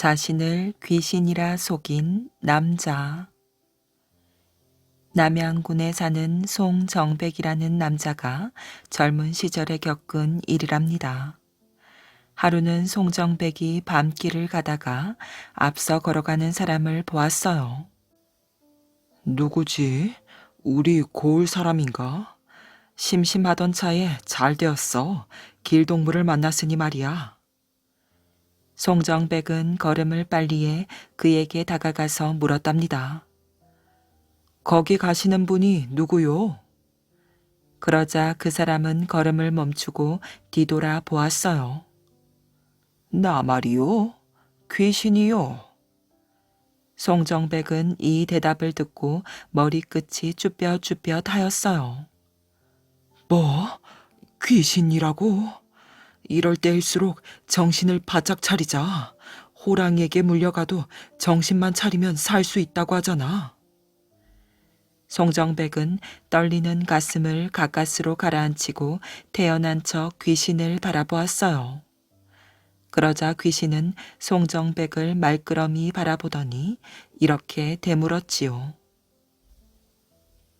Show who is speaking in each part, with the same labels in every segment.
Speaker 1: 자신을 귀신이라 속인 남자. 남양군에 사는 송정백이라는 남자가 젊은 시절에 겪은 일이랍니다. 하루는 송정백이 밤길을 가다가 앞서 걸어가는 사람을 보았어요. 누구지? 우리 고을 사람인가? 심심하던 차에 잘 되었어. 길동무를 만났으니 말이야. 송정백은 걸음을 빨리 해 그에게 다가가서 물었답니다. 거기 가시는 분이 누구요? 그러자 그 사람은 걸음을 멈추고 뒤돌아 보았어요. 나 말이요? 귀신이요. 송정백은 이 대답을 듣고 머리끝이 쭈뼛쭈뼛 하였어요. 뭐? 귀신이라고? 이럴 때일수록 정신을 바짝 차리자. 호랑이에게 물려가도 정신만 차리면 살 수 있다고 하잖아. 송정백은 떨리는 가슴을 가까스로 가라앉히고 태어난 척 귀신을 바라보았어요. 그러자 귀신은 송정백을 말끄러미 바라보더니 이렇게 되물었지요.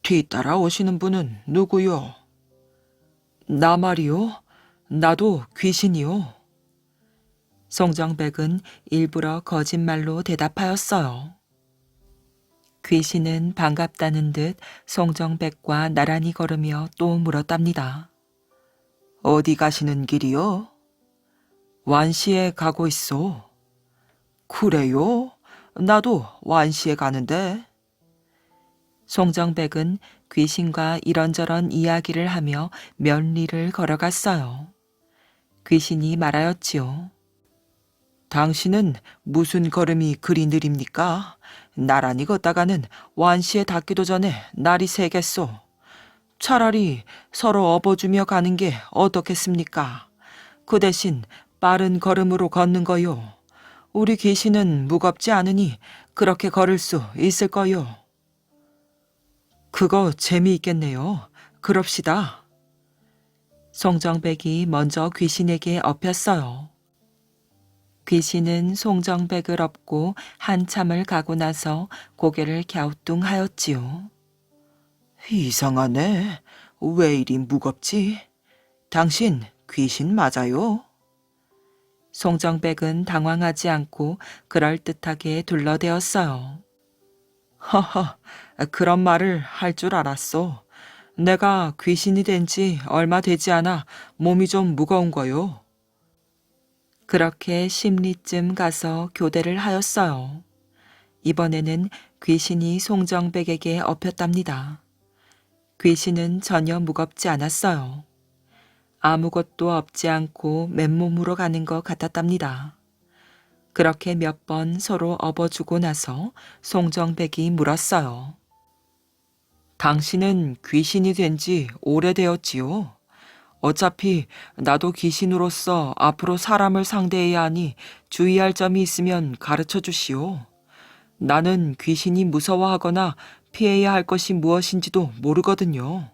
Speaker 1: 뒤따라 오시는 분은 누구요? 나 말이요. 나도 귀신이요. 송정백은 일부러 거짓말로 대답하였어요. 귀신은 반갑다는 듯 송정백과 나란히 걸으며 또 물었답니다. 어디 가시는 길이요? 완시에 가고 있어. 그래요? 나도 완시에 가는데. 송정백은 귀신과 이런저런 이야기를 하며 면리를 걸어갔어요. 귀신이 말하였지요. 당신은 무슨 걸음이 그리 느립니까? 나란히 걷다가는 완시에 닿기도 전에 날이 새겠소. 차라리 서로 업어주며 가는 게 어떻겠습니까? 그 대신 빠른 걸음으로 걷는 거요. 우리 귀신은 무겁지 않으니 그렇게 걸을 수 있을 거요. 그거 재미있겠네요. 그럽시다. 송정백이 먼저 귀신에게 엎였어요. 귀신은 송정백을 업고 한참을 가고 나서 고개를 갸우뚱하였지요. 이상하네. 왜 이리 무겁지? 당신 귀신 맞아요? 송정백은 당황하지 않고 그럴듯하게 둘러대었어요. 허허, 그런 말을 할 줄 알았어. 내가 귀신이 된 지 얼마 되지 않아 몸이 좀 무거운 거요. 그렇게 심리쯤 가서 교대를 하였어요. 이번에는 귀신이 송정백에게 엎였답니다. 귀신은 전혀 무겁지 않았어요. 아무것도 없지 않고 맨몸으로 가는 것 같았답니다. 그렇게 몇 번 서로 업어주고 나서 송정백이 물었어요. 당신은 귀신이 된 지 오래되었지요? 어차피 나도 귀신으로서 앞으로 사람을 상대해야 하니 주의할 점이 있으면 가르쳐 주시오. 나는 귀신이 무서워하거나 피해야 할 것이 무엇인지도 모르거든요.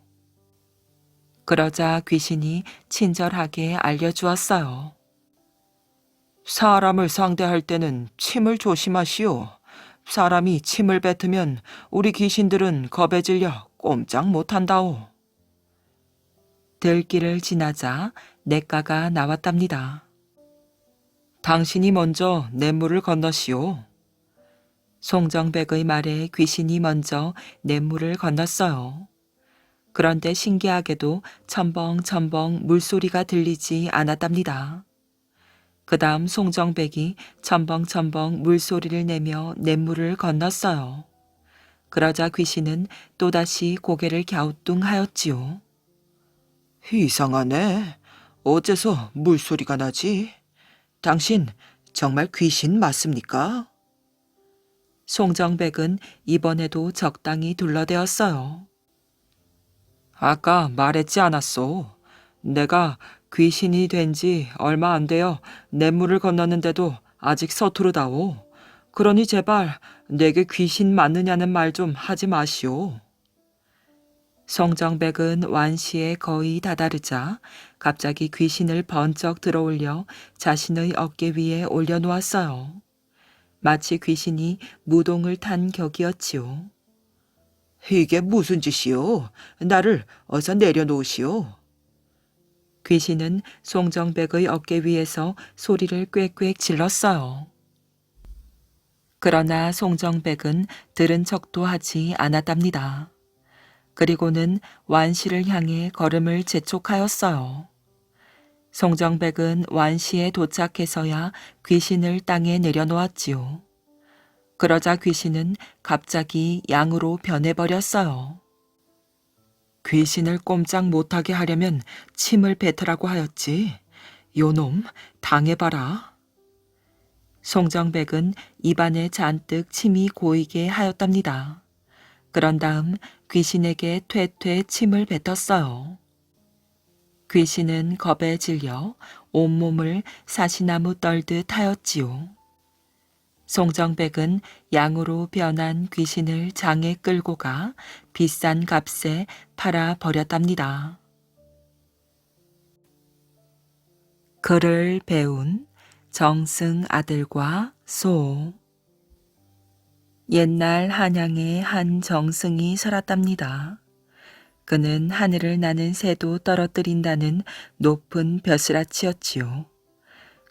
Speaker 1: 그러자 귀신이 친절하게 알려주었어요. 사람을 상대할 때는 침을 조심하시오. 사람이 침을 뱉으면 우리 귀신들은 겁에 질려 꼼짝 못한다오. 들길을 지나자 냇가가 나왔답니다. 당신이 먼저 냇물을 건너시오. 송정백의 말에 귀신이 먼저 냇물을 건넜어요. 그런데 신기하게도 첨벙첨벙 물소리가 들리지 않았답니다. 그 다음 송정백이 첨벙첨벙 물소리를 내며 냇물을 건넜어요. 그러자 귀신은 또다시 고개를 갸우뚱하였지요. 이상하네. 어째서 물소리가 나지? 당신 정말 귀신 맞습니까? 송정백은 이번에도 적당히 둘러대었어요. 아까 말했지 않았소. 내가 귀신이 된 지 얼마 안 되어 냇물을 건넜는데도 아직 서투르다오. 그러니 제발 내게 귀신 맞느냐는 말 좀 하지 마시오. 송정백은 완시에 거의 다다르자 갑자기 귀신을 번쩍 들어올려 자신의 어깨 위에 올려놓았어요. 마치 귀신이 무동을 탄 격이었지요. 이게 무슨 짓이오? 나를 어서 내려놓으시오. 귀신은 송정백의 어깨 위에서 소리를 꽥꽥 질렀어요. 그러나 송정백은 들은 척도 하지 않았답니다. 그리고는 완시를 향해 걸음을 재촉하였어요. 송정백은 완시에 도착해서야 귀신을 땅에 내려놓았지요. 그러자 귀신은 갑자기 양으로 변해버렸어요. 귀신을 꼼짝 못하게 하려면 침을 뱉으라고 하였지. 요놈, 당해봐라. 송정백은 입안에 잔뜩 침이 고이게 하였답니다. 그런 다음 귀신에게 퇴퇴 침을 뱉었어요. 귀신은 겁에 질려 온몸을 사시나무 떨듯 하였지요. 송정백은 양으로 변한 귀신을 장에 끌고 가 비싼 값에 팔아 버렸답니다. 글을 배운 정승 아들과 소. 옛날 한양에 한 정승이 살았답니다. 그는 하늘을 나는 새도 떨어뜨린다는 높은 벼슬아치였지요.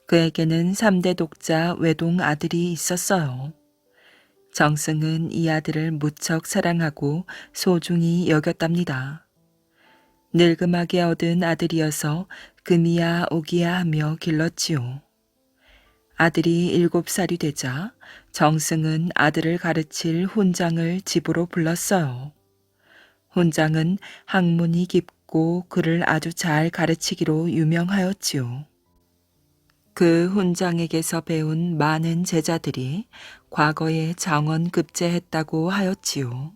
Speaker 1: 그에게는 3대 독자 외동 아들이 있었어요. 정승은 이 아들을 무척 사랑하고 소중히 여겼답니다. 늙음하게 얻은 아들이어서 금이야 오기야 하며 길렀지요. 아들이 7살이 되자 정승은 아들을 가르칠 훈장을 집으로 불렀어요. 훈장은 학문이 깊고 글을 아주 잘 가르치기로 유명하였지요. 그 훈장에게서 배운 많은 제자들이 과거에 장원급제했다고 하였지요.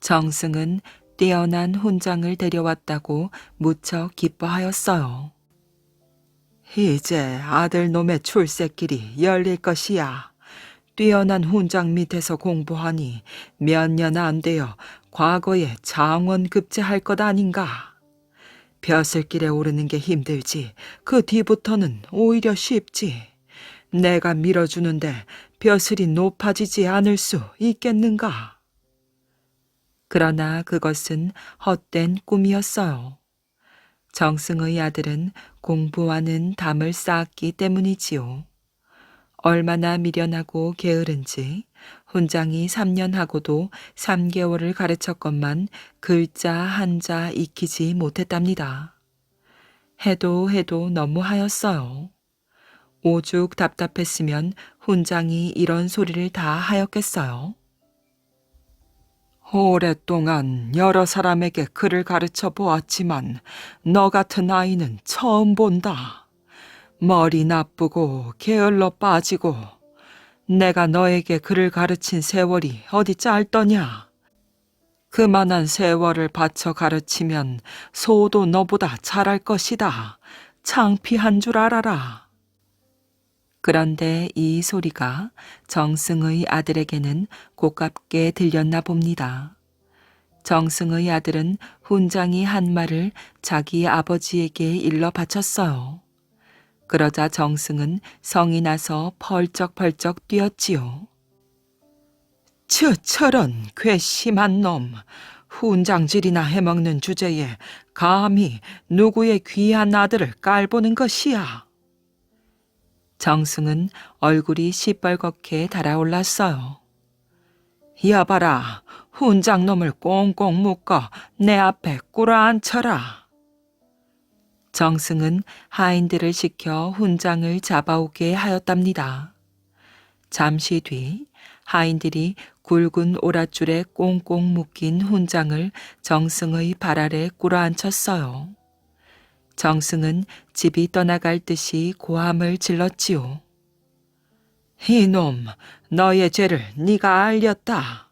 Speaker 1: 정승은 뛰어난 훈장을 데려왔다고 무척 기뻐하였어요. 이제 아들놈의 출세길이 열릴 것이야. 뛰어난 훈장 밑에서 공부하니 몇 년 안 되어 과거에 장원급제할 것 아닌가. 벼슬길에 오르는 게 힘들지 그 뒤부터는 오히려 쉽지. 내가 밀어주는데 벼슬이 높아지지 않을 수 있겠는가. 그러나 그것은 헛된 꿈이었어요. 정승의 아들은 공부와는 담을 쌓았기 때문이지요. 얼마나 미련하고 게으른지 훈장이 3년 하고도 3개월을 가르쳤건만 글자 한자 익히지 못했답니다. 해도 너무하였어요. 오죽 답답했으면 훈장이 이런 소리를 다 하였겠어요. 오랫동안 여러 사람에게 글을 가르쳐 보았지만 너 같은 아이는 처음 본다. 머리 나쁘고 게을러 빠지고 내가 너에게 글을 가르친 세월이 어디 짧더냐. 그만한 세월을 바쳐 가르치면 소도 너보다 잘할 것이다. 창피한 줄 알아라. 그런데 이 소리가 정승의 아들에게는 고깝게 들렸나 봅니다. 정승의 아들은 훈장이 한 말을 자기 아버지에게 일러 바쳤어요. 그러자 정승은 성이 나서 펄쩍펄쩍 뛰었지요. 저런 괘씸한 놈, 훈장질이나 해먹는 주제에 감히 누구의 귀한 아들을 깔보는 것이야. 정승은 얼굴이 시뻘겋게 달아올랐어요. 여봐라, 훈장놈을 꽁꽁 묶어 내 앞에 꿇어앉혀라. 정승은 하인들을 시켜 훈장을 잡아오게 하였답니다. 잠시 뒤 하인들이 굵은 오랏줄에 꽁꽁 묶인 훈장을 정승의 발 아래 꿇어앉혔어요. 정승은 집이 떠나갈 듯이 고함을 질렀지요. 이놈, 너의 죄를 네가 알렸다.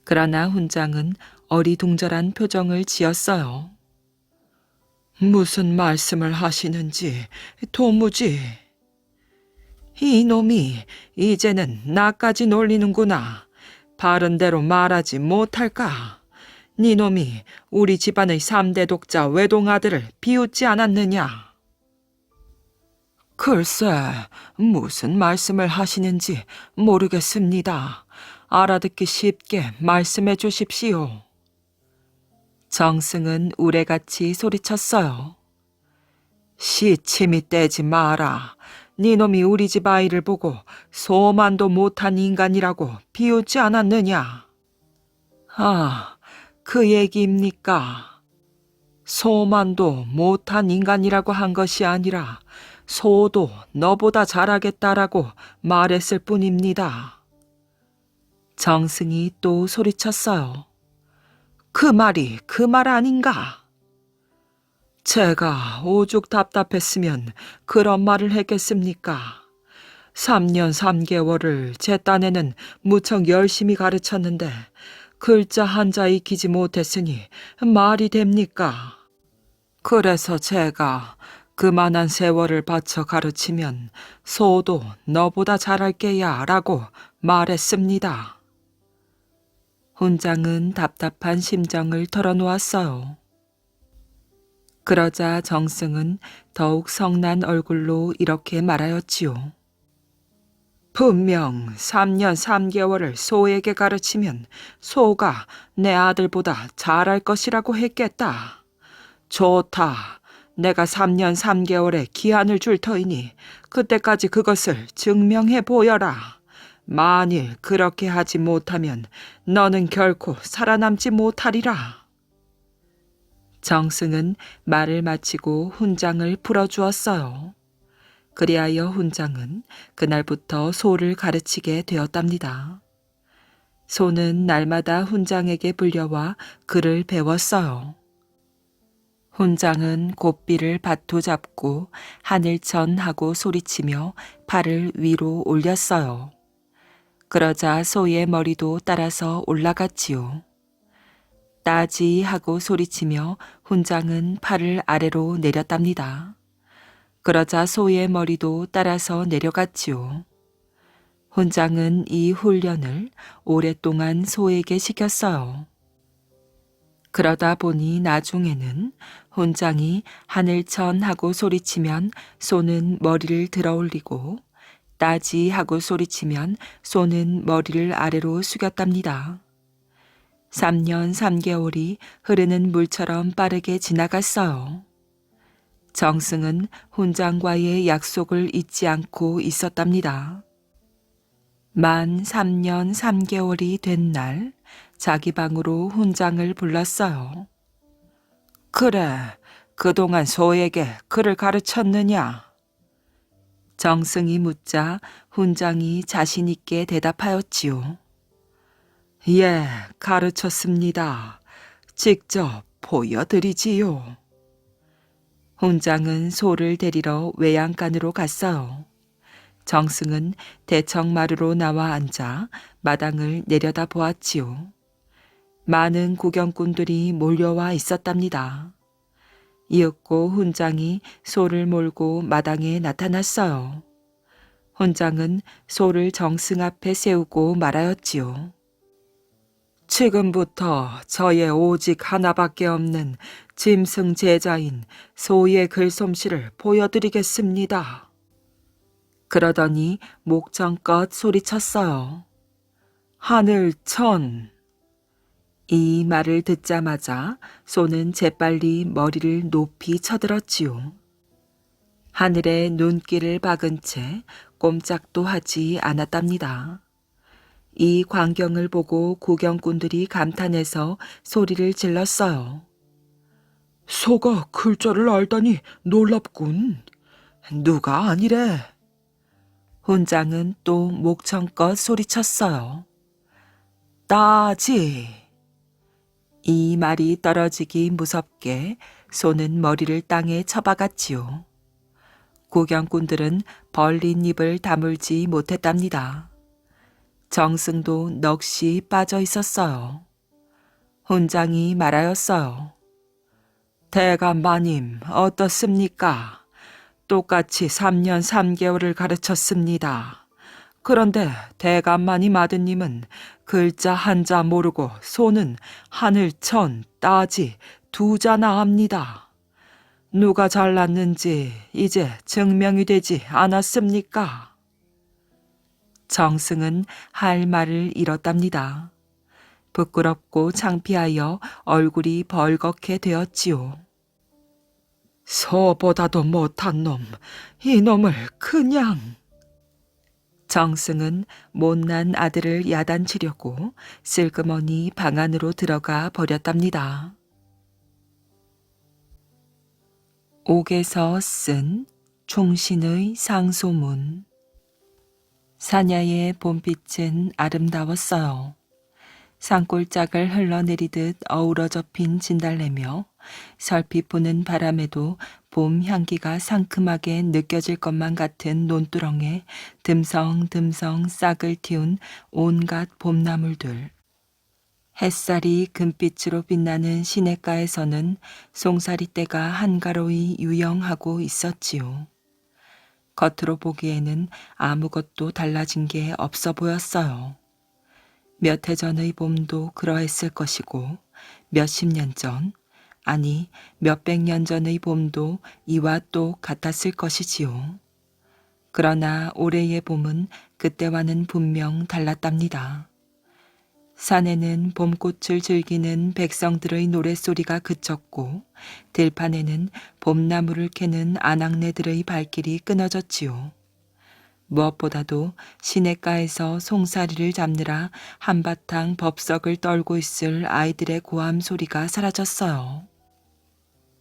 Speaker 1: 그러나 훈장은 어리둥절한 표정을 지었어요. 무슨 말씀을 하시는지 도무지. 이놈이 이제는 나까지 놀리는구나. 바른 대로 말하지 못할까? 네 놈이 우리 집안의 3대 독자 외동아들을 비웃지 않았느냐? 글쎄, 무슨 말씀을 하시는지 모르겠습니다. 알아듣기 쉽게 말씀해 주십시오. 정승은 우레같이 소리쳤어요. 시침이 떼지 마라. 니놈이 우리 집 아이를 보고 소만도 못한 인간이라고 비웃지 않았느냐? 아, 그 얘기입니까? 소만도 못한 인간이라고 한 것이 아니라 소도 너보다 잘하겠다라고 말했을 뿐입니다. 정승이 또 소리쳤어요. 그 말이 그 말 아닌가? 제가 오죽 답답했으면 그런 말을 했겠습니까? 3년 3개월을 제 딴에는 무척 열심히 가르쳤는데 글자 한자 익히지 못했으니 말이 됩니까? 그래서 제가 그만한 세월을 바쳐 가르치면 소도 너보다 잘할 게야 라고 말했습니다. 훈장은 답답한 심정을 털어놓았어요. 그러자 정승은 더욱 성난 얼굴로 이렇게 말하였지요. 분명 3년 3개월을 소에게 가르치면 소가 내 아들보다 잘할 것이라고 했겠다. 좋다. 내가 3년 3개월의 기한을 줄 터이니 그때까지 그것을 증명해 보여라. 만일 그렇게 하지 못하면 너는 결코 살아남지 못하리라. 정승은 말을 마치고 훈장을 풀어주었어요. 그리하여 훈장은 그날부터 소를 가르치게 되었답니다. 소는 날마다 훈장에게 불려와 글을 배웠어요. 훈장은 고삐를 밭도 잡고 하늘천 하고 소리치며 팔을 위로 올렸어요. 그러자 소의 머리도 따라서 올라갔지요. 따지 하고 소리치며 훈장은 팔을 아래로 내렸답니다. 그러자 소의 머리도 따라서 내려갔지요. 훈장은 이 훈련을 오랫동안 소에게 시켰어요. 그러다 보니 나중에는 훈장이 하늘천 하고 소리치면 소는 머리를 들어 올리고 따지 하고 소리치면 소는 머리를 아래로 숙였답니다. 3년 3개월이 흐르는 물처럼 빠르게 지나갔어요. 정승은 훈장과의 약속을 잊지 않고 있었답니다. 만 3년 3개월이 된 날 자기 방으로 훈장을 불렀어요. 그래, 그동안 소에게 글을 가르쳤느냐? 정승이 묻자 훈장이 자신 있게 대답하였지요. 예, 가르쳤습니다. 직접 보여드리지요. 훈장은 소를 데리러 외양간으로 갔어요. 정승은 대청마루로 나와 앉아 마당을 내려다 보았지요. 많은 구경꾼들이 몰려와 있었답니다. 이윽고 훈장이 소를 몰고 마당에 나타났어요. 훈장은 소를 정승 앞에 세우고 말하였지요. 지금부터 저의 오직 하나밖에 없는 짐승 제자인 소의 글솜씨를 보여드리겠습니다. 그러더니 목청껏 소리쳤어요. 하늘천. 이 말을 듣자마자 소는 재빨리 머리를 높이 쳐들었지요. 하늘에 눈길을 박은 채 꼼짝도 하지 않았답니다. 이 광경을 보고 구경꾼들이 감탄해서 소리를 질렀어요. 소가 글자를 알다니 놀랍군. 누가 아니래. 훈장은 또 목청껏 소리쳤어요. 따지. 이 말이 떨어지기 무섭게 소는 머리를 땅에 쳐박았지요. 구경꾼들은 벌린 입을 다물지 못했답니다. 정승도 넋이 빠져 있었어요. 훈장이 말하였어요. 대감마님 어떻습니까? 똑같이 3년 3개월을 가르쳤습니다. 그런데 대감마님 아드님은 글자 한자 모르고 소는 하늘천, 따지 두 자나 합니다. 누가 잘났는지 이제 증명이 되지 않았습니까? 정승은 할 말을 잃었답니다. 부끄럽고 창피하여 얼굴이 벌겋게 되었지요. 소보다도 못한 놈, 이놈을 그냥... 정승은 못난 아들을 야단치려고 슬그머니 방 안으로 들어가 버렸답니다. 옥에서 쓴 충신의 상소문. 사냐의 봄빛은 아름다웠어요. 산골짜기를 흘러내리듯 어우러져 핀 진달래며 설핏 부는 바람에도 봄 향기가 상큼하게 느껴질 것만 같은 논두렁에 듬성듬성 싹을 틔운 온갖 봄나물들. 햇살이 금빛으로 빛나는 시냇가에서는 송사리떼가 한가로이 유영하고 있었지요. 겉으로 보기에는 아무것도 달라진 게 없어 보였어요. 몇 해 전의 봄도 그러했을 것이고 몇십 년 전, 아니 몇백 년 전의 봄도 이와 또 같았을 것이지요. 그러나 올해의 봄은 그때와는 분명 달랐답니다. 산에는 봄꽃을 즐기는 백성들의 노랫소리가 그쳤고 들판에는 봄나무를 캐는 아낙네들의 발길이 끊어졌지요. 무엇보다도 시냇가에서 송사리를 잡느라 한바탕 법석을 떨고 있을 아이들의 고함 소리가 사라졌어요.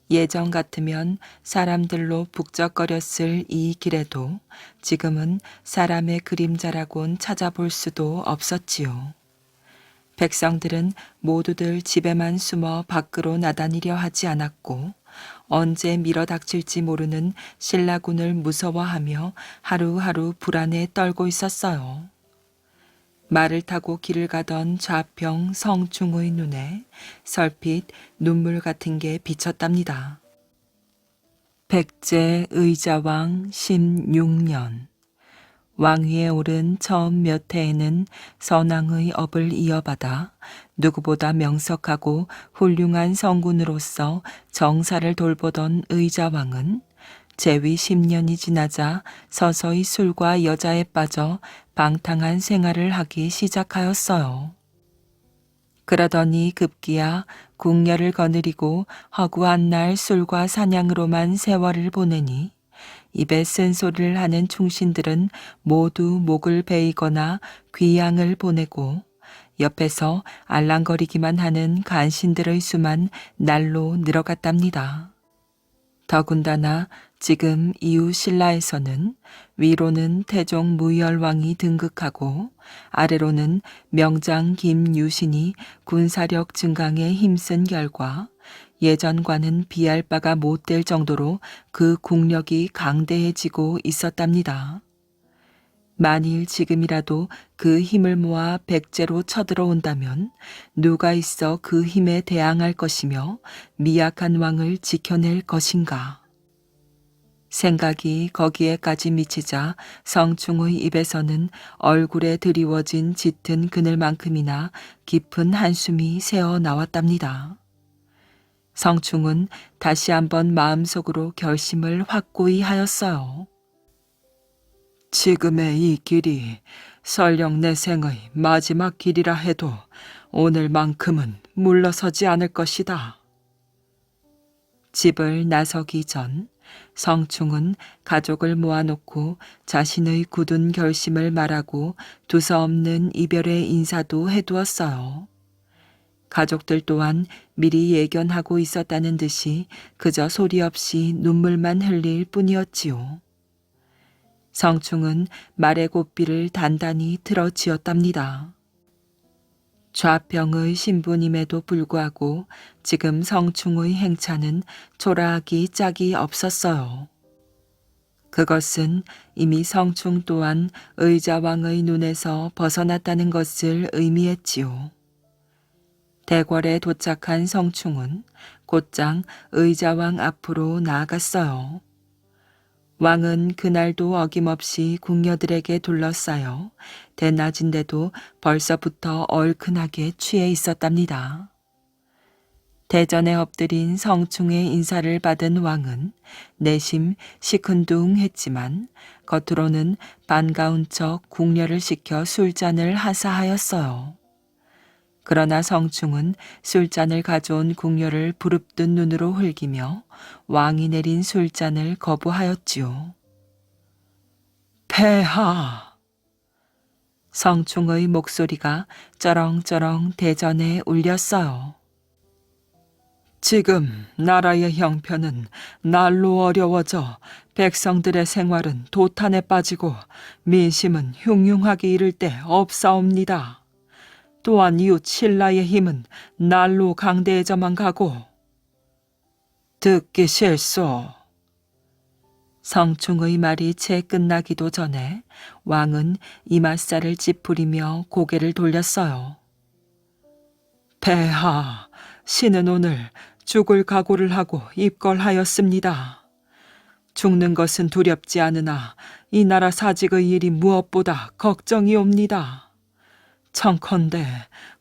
Speaker 1: 예전 같으면 사람들로 북적거렸을 이 길에도 지금은 사람의 그림자라곤 찾아볼 수도 없었지요. 백성들은 모두들 집에만 숨어 밖으로 나다니려 하지 않았고 언제 밀어닥칠지 모르는 신라군을 무서워하며 하루하루 불안에 떨고 있었어요. 말을 타고 길을 가던 좌평 성충의 눈에 설핏 눈물 같은 게 비쳤답니다. 백제 의자왕 16년 왕위에 오른 처음 몇 해에는 선왕의 업을 이어받아 누구보다 명석하고 훌륭한 성군으로서 정사를 돌보던 의자왕은 재위 10년이 지나자 서서히 술과 여자에 빠져 방탕한 생활을 하기 시작하였어요. 그러더니 급기야 궁녀를 거느리고 허구한 날 술과 사냥으로만 세월을 보내니 입에 쓴소리를 하는 충신들은 모두 목을 베이거나 귀양을 보내고 옆에서 알랑거리기만 하는 간신들의 수만 날로 늘어갔답니다. 더군다나 지금 이후 신라에서는 위로는 태종 무열왕이 등극하고 아래로는 명장 김유신이 군사력 증강에 힘쓴 결과 예전과는 비할 바가 못 될 정도로 그 국력이 강대해지고 있었답니다. 만일 지금이라도 그 힘을 모아 백제로 쳐들어온다면 누가 있어 그 힘에 대항할 것이며 미약한 왕을 지켜낼 것인가. 생각이 거기에까지 미치자 성충의 입에서는 얼굴에 드리워진 짙은 그늘만큼이나 깊은 한숨이 새어 나왔답니다. 성충은 다시 한번 마음속으로 결심을 확고히 하였어요. 지금의 이 길이 설령 내 생의 마지막 길이라 해도 오늘만큼은 물러서지 않을 것이다. 집을 나서기 전 성충은 가족을 모아놓고 자신의 굳은 결심을 말하고 두서없는 이별의 인사도 해두었어요. 가족들 또한 미리 예견하고 있었다는 듯이 그저 소리 없이 눈물만 흘릴 뿐이었지요. 성충은 말의 고삐를 단단히 틀어쥐었답니다. 좌평의 신부님에도 불구하고 지금 성충의 행차는 초라하기 짝이 없었어요. 그것은 이미 성충 또한 의자왕의 눈에서 벗어났다는 것을 의미했지요. 대궐에 도착한 성충은 곧장 의자왕 앞으로 나아갔어요. 왕은 그날도 어김없이 궁녀들에게 둘러싸여 대낮인데도 벌써부터 얼큰하게 취해 있었답니다. 대전에 엎드린 성충의 인사를 받은 왕은 내심 시큰둥했지만 겉으로는 반가운 척 궁녀를 시켜 술잔을 하사하였어요. 그러나 성충은 술잔을 가져온 궁녀를 부릅뜬 눈으로 흘기며 왕이 내린 술잔을 거부하였지요. 폐하! 성충의 목소리가 쩌렁쩌렁 대전에 울렸어요. 지금 나라의 형편은 날로 어려워져 백성들의 생활은 도탄에 빠지고 민심은 흉흉하게 이를 데 없사옵니다. 또한 이웃 신라의 힘은 날로 강대해져만 가고. 듣기 싫소. 성충의 말이 채 끝나기도 전에 왕은 이맛살을 찌푸리며 고개를 돌렸어요. 폐하, 신은 오늘 죽을 각오를 하고 입걸하였습니다. 죽는 것은 두렵지 않으나 이 나라 사직의 일이 무엇보다 걱정이옵니다. 청컨대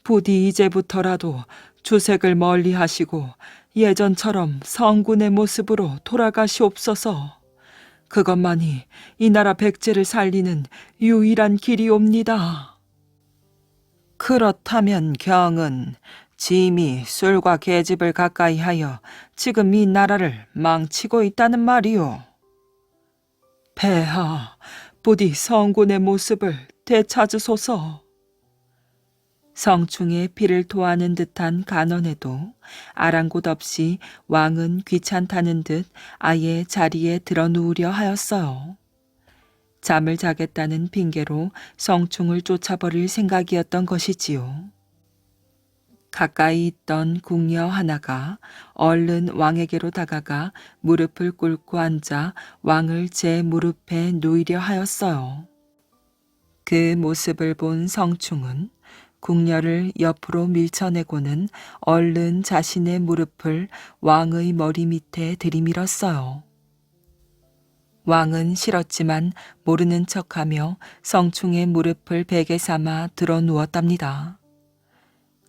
Speaker 1: 부디 이제부터라도 주색을 멀리 하시고 예전처럼 성군의 모습으로 돌아가시옵소서. 그것만이 이 나라 백제를 살리는 유일한 길이옵니다. 그렇다면 경은 짐이 술과 계집을 가까이 하여 지금 이 나라를 망치고 있다는 말이오. 폐하, 부디 성군의 모습을 되찾으소서. 성충의 피를 토하는 듯한 간언에도 아랑곳 없이 왕은 귀찮다는 듯 아예 자리에 들어 누우려 하였어요. 잠을 자겠다는 핑계로 성충을 쫓아버릴 생각이었던 것이지요. 가까이 있던 궁녀 하나가 얼른 왕에게로 다가가 무릎을 꿇고 앉아 왕을 제 무릎에 누이려 하였어요. 그 모습을 본 성충은 궁녀를 옆으로 밀쳐내고는 얼른 자신의 무릎을 왕의 머리 밑에 들이밀었어요. 왕은 싫었지만 모르는 척하며 성충의 무릎을 베개 삼아 들어 누웠답니다.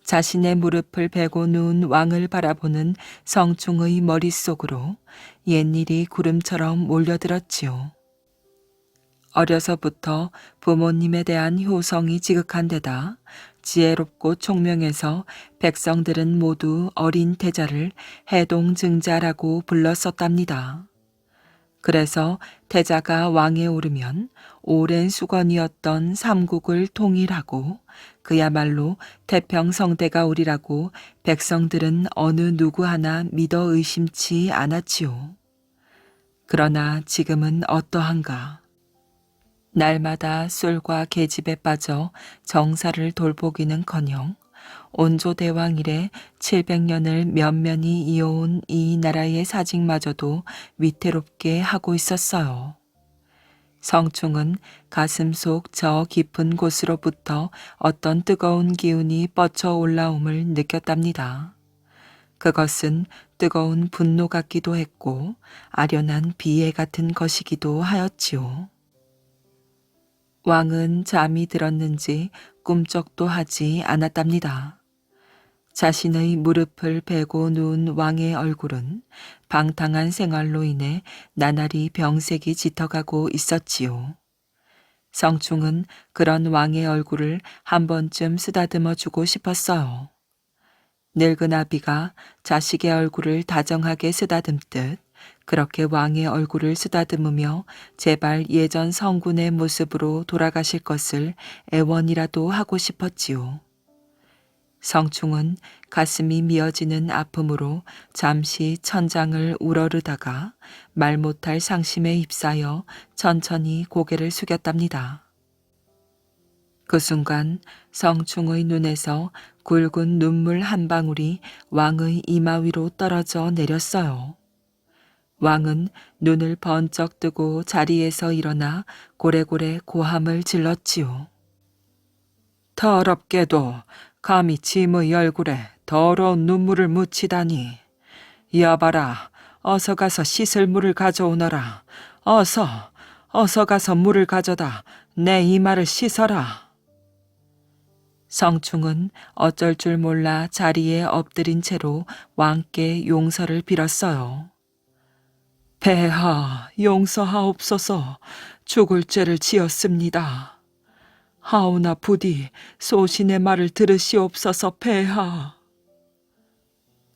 Speaker 1: 자신의 무릎을 베고 누운 왕을 바라보는 성충의 머릿속으로 옛일이 구름처럼 몰려들었지요. 어려서부터 부모님에 대한 효성이 지극한 데다 지혜롭고 총명해서 백성들은 모두 어린 태자를 해동증자라고 불렀었답니다. 그래서 태자가 왕에 오르면 오랜 수건이었던 삼국을 통일하고 그야말로 태평성대가 오리라고 백성들은 어느 누구 하나 믿어 의심치 않았지요. 그러나 지금은 어떠한가. 날마다 술과 계집에 빠져 정사를 돌보기는커녕 온조대왕 이래 700년을 면면히 이어온 이 나라의 사직마저도 위태롭게 하고 있었어요. 성충은 가슴 속 저 깊은 곳으로부터 어떤 뜨거운 기운이 뻗쳐 올라옴을 느꼈답니다. 그것은 뜨거운 분노 같기도 했고 아련한 비애 같은 것이기도 하였지요. 왕은 잠이 들었는지 꿈쩍도 하지 않았답니다. 자신의 무릎을 베고 누운 왕의 얼굴은 방탕한 생활로 인해 나날이 병색이 짙어가고 있었지요. 성충은 그런 왕의 얼굴을 한 번쯤 쓰다듬어 주고 싶었어요. 늙은 아비가 자식의 얼굴을 다정하게 쓰다듬듯 그렇게 왕의 얼굴을 쓰다듬으며 제발 예전 성군의 모습으로 돌아가실 것을 애원이라도 하고 싶었지요. 성충은 가슴이 미어지는 아픔으로 잠시 천장을 우러르다가 말 못할 상심에 휩싸여 천천히 고개를 숙였답니다. 그 순간 성충의 눈에서 굵은 눈물 한 방울이 왕의 이마 위로 떨어져 내렸어요. 왕은 눈을 번쩍 뜨고 자리에서 일어나 고래고래 고함을 질렀지요. 더럽게도 감히 짐의 얼굴에 더러운 눈물을 묻히다니. 여봐라, 어서 가서 씻을 물을 가져오너라. 어서 가서 물을 가져다 내 이마를 씻어라. 성충은 어쩔 줄 몰라 자리에 엎드린 채로 왕께 용서를 빌었어요. 폐하, 용서하옵소서. 죽을 죄를 지었습니다. 하오나 부디 소신의 말을 들으시옵소서 폐하.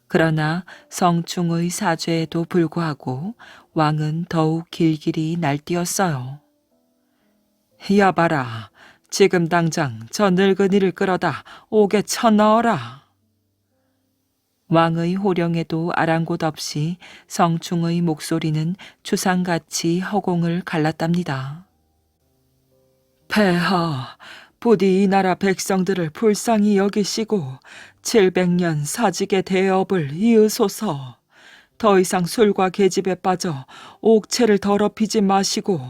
Speaker 1: 그러나 성충의 사죄에도 불구하고 왕은 더욱 길길이 날뛰었어요. 여봐라, 지금 당장 저 늙은이를 끌어다 옥에 쳐넣어라. 왕의 호령에도 아랑곳 없이 성충의 목소리는 추상같이 허공을 갈랐답니다. 폐하, 부디 이 나라 백성들을 불쌍히 여기시고 700년 사직의 대업을 이으소서. 더 이상 술과 계집에 빠져 옥체를 더럽히지 마시고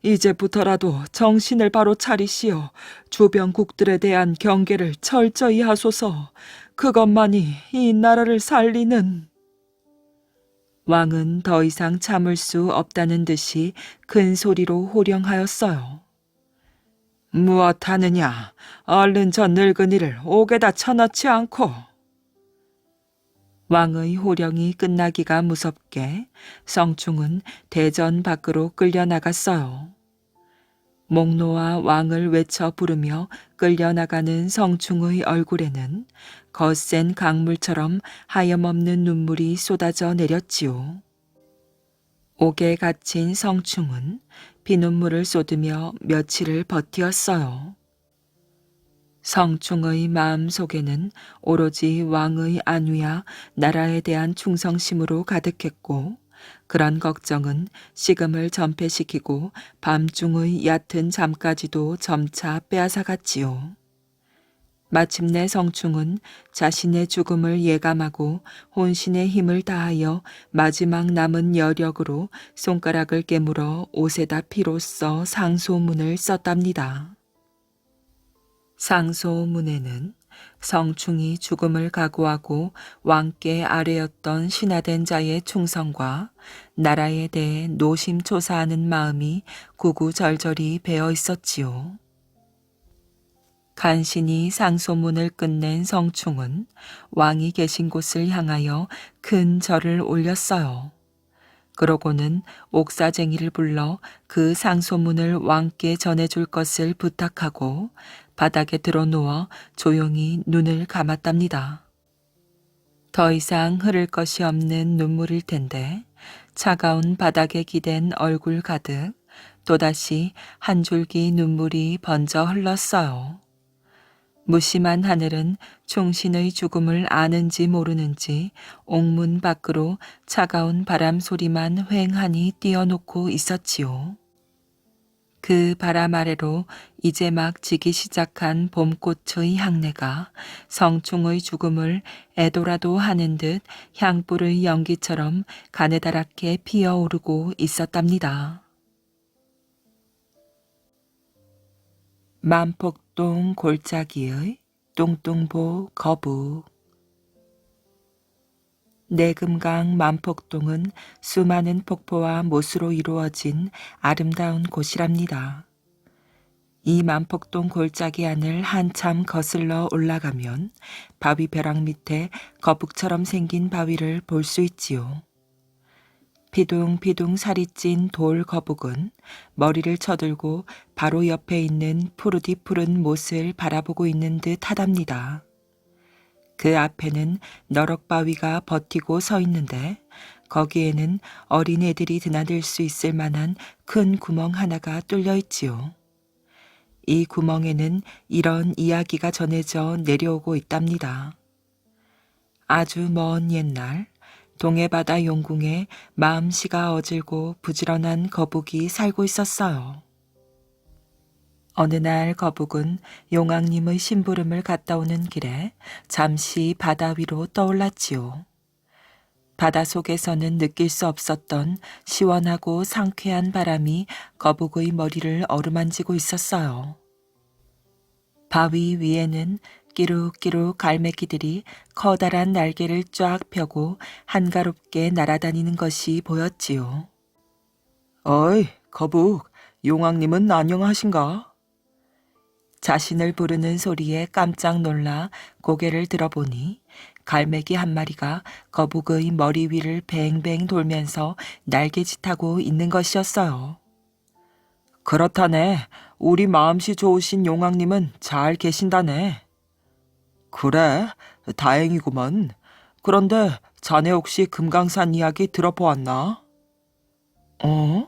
Speaker 1: 이제부터라도 정신을 바로 차리시어 주변국들에 대한 경계를 철저히 하소서. 그것만이 이 나라를 살리는. 왕은 더 이상 참을 수 없다는 듯이 큰 소리로 호령하였어요. 무엇하느냐? 얼른 저 늙은이를 옥에다 쳐넣지 않고. 왕의 호령이 끝나기가 무섭게 성충은 대전 밖으로 끌려나갔어요. 목노와 왕을 외쳐 부르며 끌려나가는 성충의 얼굴에는 거센 강물처럼 하염없는 눈물이 쏟아져 내렸지요. 옥에 갇힌 성충은 피눈물을 쏟으며 며칠을 버티었어요. 성충의 마음속에는 오로지 왕의 안위와 나라에 대한 충성심으로 가득했고 그런 걱정은 식음을 전폐시키고 밤중의 얕은 잠까지도 점차 빼앗아갔지요. 마침내 성충은 자신의 죽음을 예감하고 혼신의 힘을 다하여 마지막 남은 여력으로 손가락을 깨물어 옷에다 피로써 상소문을 썼답니다. 상소문에는 성충이 죽음을 각오하고 왕께 아뢰었던 신하된 자의 충성과 나라에 대해 노심초사하는 마음이 구구절절히 배어 있었지요. 간신히 상소문을 끝낸 성충은 왕이 계신 곳을 향하여 큰 절을 올렸어요. 그러고는 옥사쟁이를 불러 그 상소문을 왕께 전해줄 것을 부탁하고 바닥에 드러누워 조용히 눈을 감았답니다. 더 이상 흐를 것이 없는 눈물일 텐데 차가운 바닥에 기댄 얼굴 가득 또다시 한 줄기 눈물이 번져 흘렀어요. 무심한 하늘은 충신의 죽음을 아는지 모르는지 옥문 밖으로 차가운 바람 소리만 휑하니 띄어놓고 있었지요. 그 바람 아래로 이제 막 지기 시작한 봄꽃의 향내가 성충의 죽음을 애도라도 하는 듯 향불의 연기처럼 가느다랗게 피어오르고 있었답니다. 만폭동 골짜기의 뚱뚱보 거북. 내금강 만폭동은 수많은 폭포와 못으로 이루어진 아름다운 곳이랍니다. 이 만폭동 골짜기 안을 한참 거슬러 올라가면 바위 벼락 밑에 거북처럼 생긴 바위를 볼 수 있지요. 피둥피둥 살이 찐 돌 거북은 머리를 쳐들고 바로 옆에 있는 푸르디 푸른 못을 바라보고 있는 듯 하답니다. 그 앞에는 너럭바위가 버티고 서 있는데 거기에는 어린애들이 드나들 수 있을 만한 큰 구멍 하나가 뚫려 있지요. 이 구멍에는 이런 이야기가 전해져 내려오고 있답니다. 아주 먼 옛날 동해바다 용궁에 마음씨가 어질고 부지런한 거북이 살고 있었어요. 어느 날 거북은 용왕님의 심부름을 갔다 오는 길에 잠시 바다 위로 떠올랐지요. 바다 속에서는 느낄 수 없었던 시원하고 상쾌한 바람이 거북의 머리를 어루만지고 있었어요. 바위 위에는 끼룩끼룩 갈매기들이 커다란 날개를 쫙 펴고 한가롭게 날아다니는 것이 보였지요. 어이, 거북, 용왕님은 안녕하신가? 자신을 부르는 소리에 깜짝 놀라 고개를 들어보니 갈매기 한 마리가 거북의 머리 위를 뱅뱅 돌면서 날개짓하고 있는 것이었어요. 그렇다네. 우리 마음씨 좋으신 용왕님은 잘 계신다네. 그래, 다행이구먼. 그런데 자네 혹시 금강산 이야기 들어보았나? 어?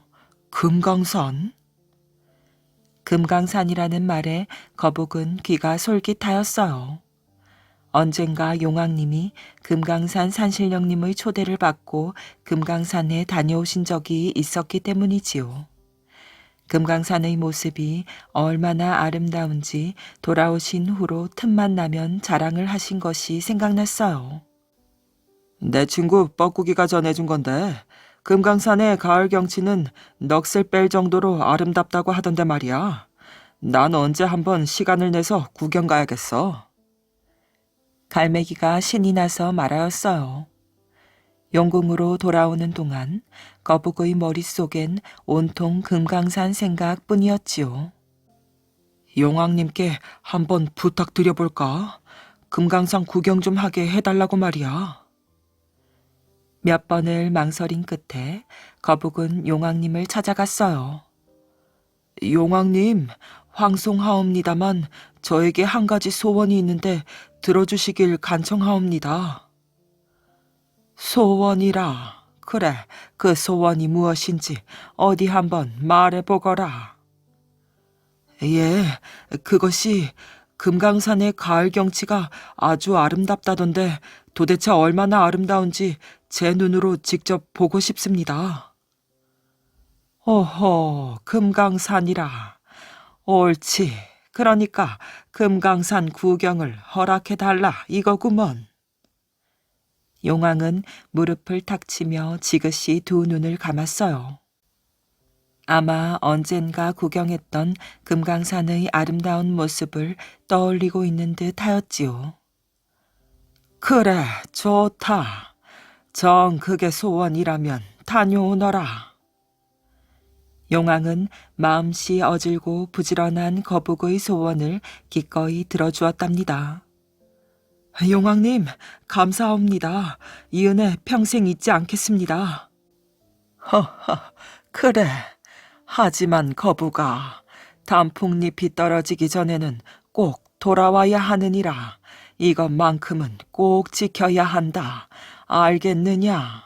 Speaker 1: 금강산? 금강산이라는 말에 거북은 귀가 솔깃하였어요. 언젠가 용왕님이 금강산 산신령님의 초대를 받고 금강산에 다녀오신 적이 있었기 때문이지요. 금강산의 모습이 얼마나 아름다운지 돌아오신 후로 틈만 나면 자랑을 하신 것이 생각났어요. 내 친구 뻐꾸기가 전해준 건데 금강산의 가을 경치는 넋을 뺄 정도로 아름답다고 하던데 말이야. 난 언제 한번 시간을 내서 구경 가야겠어. 갈매기가 신이 나서 말하였어요. 용궁으로 돌아오는 동안 거북의 머릿속엔 온통 금강산 생각뿐이었지요. 용왕님께 한번 부탁드려볼까? 금강산 구경 좀 하게 해달라고 말이야. 몇 번을 망설인 끝에 거북은 용왕님을 찾아갔어요. 용왕님, 황송하옵니다만 저에게 한 가지 소원이 있는데 들어주시길 간청하옵니다. 소원이라. 그래, 그 소원이 무엇인지 어디 한번 말해보거라. 예, 그것이 금강산의 가을 경치가 아주 아름답다던데 도대체 얼마나 아름다운지 제 눈으로 직접 보고 싶습니다. 오호, 금강산이라. 옳지. 그러니까 금강산 구경을 허락해달라 이거구먼. 용왕은 무릎을 탁 치며 지그시 두 눈을 감았어요. 아마 언젠가 구경했던 금강산의 아름다운 모습을 떠올리고 있는 듯 하였지요. 그래, 좋다. 정 그게 소원이라면 다녀오너라. 용왕은 마음씨 어질고 부지런한 거북의 소원을 기꺼이 들어주었답니다. 용왕님, 감사합니다. 이 은혜 평생 잊지 않겠습니다. 허허, 그래. 하지만 거북아, 단풍잎이 떨어지기 전에는 꼭 돌아와야 하느니라. 이것만큼은 꼭 지켜야 한다. 알겠느냐?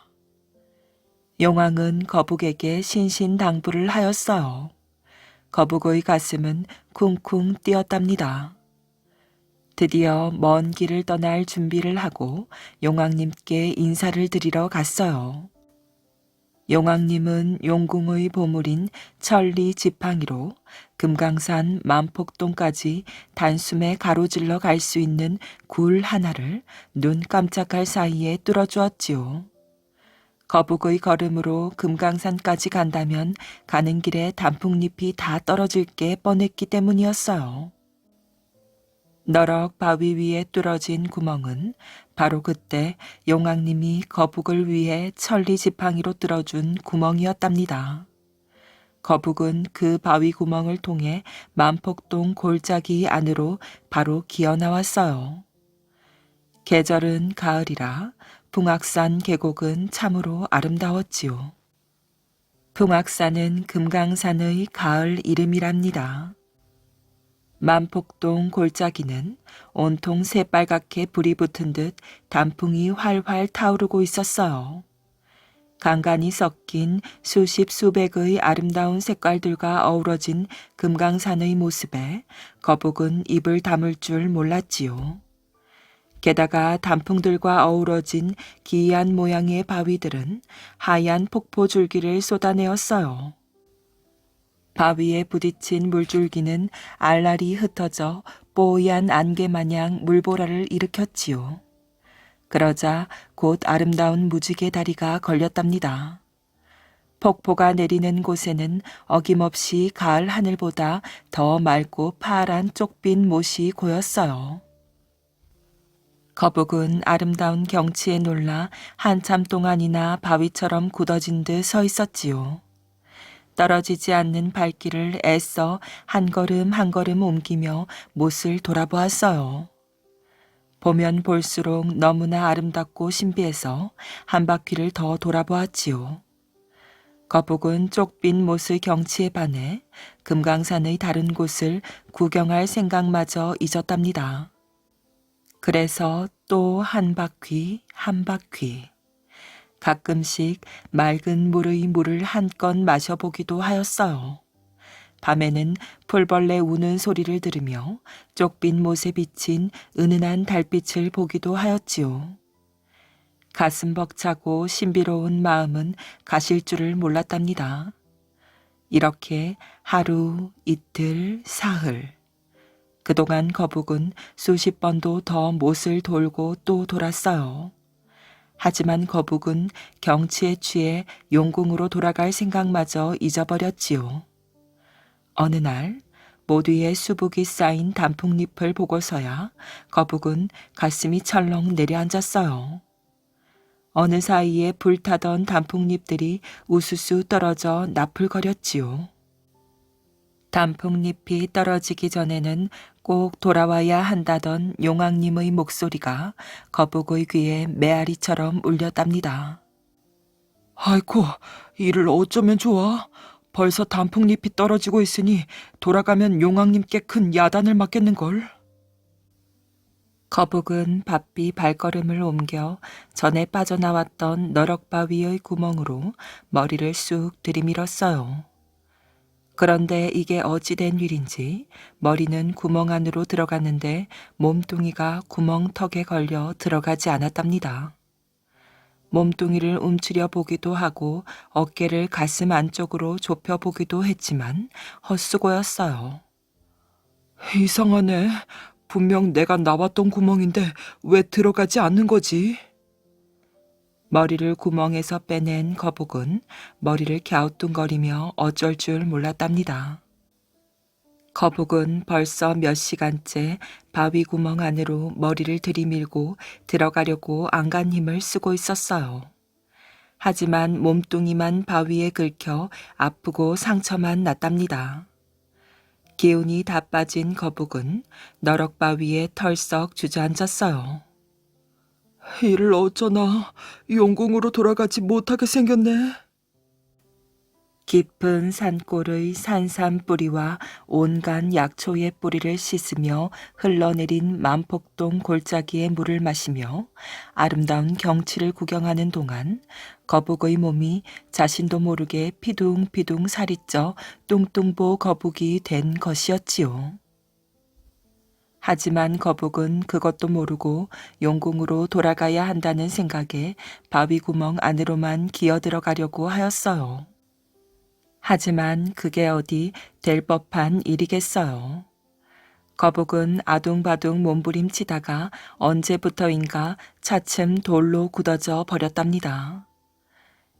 Speaker 1: 용왕은 거북에게 신신당부를 하였어요. 거북의 가슴은 쿵쿵 뛰었답니다. 드디어 먼 길을 떠날 준비를 하고 용왕님께 인사를 드리러 갔어요. 용왕님은 용궁의 보물인 천리 지팡이로 금강산 만폭동까지 단숨에 가로질러 갈 수 있는 굴 하나를 눈 깜짝할 사이에 뚫어주었지요. 거북의 걸음으로 금강산까지 간다면 가는 길에 단풍잎이 다 떨어질 게 뻔했기 때문이었어요. 너럭 바위 위에 뚫어진 구멍은 바로 그때 용왕님이 거북을 위해 천리 지팡이로 뚫어준 구멍이었답니다. 거북은 그 바위 구멍을 통해 만폭동 골짜기 안으로 바로 기어나왔어요. 계절은 가을이라 풍악산 계곡은 참으로 아름다웠지요. 풍악산은 금강산의 가을 이름이랍니다. 만폭동 골짜기는 온통 새빨갛게 불이 붙은 듯 단풍이 활활 타오르고 있었어요. 간간이 섞인 수십 수백의 아름다운 색깔들과 어우러진 금강산의 모습에 거북은 입을 다물 줄 몰랐지요. 게다가 단풍들과 어우러진 기이한 모양의 바위들은 하얀 폭포 줄기를 쏟아내었어요. 바위에 부딪힌 물줄기는 알알이 흩어져 뽀얀 안개 마냥 물보라를 일으켰지요. 그러자 곧 아름다운 무지개 다리가 걸렸답니다. 폭포가 내리는 곳에는 어김없이 가을 하늘보다 더 맑고 파란 쪽빛 못이 고였어요. 거북은 아름다운 경치에 놀라 한참 동안이나 바위처럼 굳어진 듯 서 있었지요. 떨어지지 않는 발길을 애써 한 걸음 한 걸음 옮기며 못을 돌아보았어요. 보면 볼수록 너무나 아름답고 신비해서 한 바퀴를 더 돌아보았지요. 거북은 쪽빈 못의 경치에 반해 금강산의 다른 곳을 구경할 생각마저 잊었답니다. 그래서 또 한 바퀴 한 바퀴 가끔씩 맑은 물의 물을 한껏 마셔보기도 하였어요. 밤에는 풀벌레 우는 소리를 들으며 쪽빈 못에 비친 은은한 달빛을 보기도 하였지요. 가슴 벅차고 신비로운 마음은 가실 줄을 몰랐답니다. 이렇게 하루, 이틀, 사흘. 그동안 거북은 수십 번도 더 못을 돌고 또 돌았어요. 하지만 거북은 경치에 취해 용궁으로 돌아갈 생각마저 잊어버렸지요. 어느 날 못 위에 수북이 쌓인 단풍잎을 보고서야 거북은 가슴이 철렁 내려앉았어요. 어느 사이에 불타던 단풍잎들이 우수수 떨어져 나풀거렸지요. 단풍잎이 떨어지기 전에는 꼭 돌아와야 한다던 용왕님의 목소리가 거북의 귀에 메아리처럼 울렸답니다. 아이고, 이를 어쩌면 좋아. 벌써 단풍잎이 떨어지고 있으니 돌아가면 용왕님께 큰 야단을 맞겠는걸. 거북은 바삐 발걸음을 옮겨 전에 빠져나왔던 너럭바위의 구멍으로 머리를 쑥 들이밀었어요. 그런데 이게 어찌된 일인지 머리는 구멍 안으로 들어갔는데 몸뚱이가 구멍턱에 걸려 들어가지 않았답니다. 몸뚱이를 움츠려 보기도 하고 어깨를 가슴 안쪽으로 좁혀 보기도 했지만 헛수고였어요. 이상하네. 분명 내가 나왔던 구멍인데 왜 들어가지 않는 거지? 머리를 구멍에서 빼낸 거북은 머리를 갸우뚱거리며 어쩔 줄 몰랐답니다. 거북은 벌써 몇 시간째 바위 구멍 안으로 머리를 들이밀고 들어가려고 안간 힘을 쓰고 있었어요. 하지만 몸뚱이만 바위에 긁혀 아프고 상처만 났답니다. 기운이 다 빠진 거북은 너럭바위에 털썩 주저앉았어요. 이를 어쩌나 용궁으로 돌아가지 못하게 생겼네. 깊은 산골의 산삼 뿌리와 온갖 약초의 뿌리를 씻으며 흘러내린 만폭동 골짜기의 물을 마시며 아름다운 경치를 구경하는 동안 거북의 몸이 자신도 모르게 피둥피둥 살이 쪄 뚱뚱보 거북이 된 것이었지요. 하지만 거북은 그것도 모르고 용궁으로 돌아가야 한다는 생각에 바위 구멍 안으로만 기어들어가려고 하였어요. 하지만 그게 어디 될 법한 일이겠어요. 거북은 아둥바둥 몸부림치다가 언제부터인가 차츰 돌로 굳어져 버렸답니다.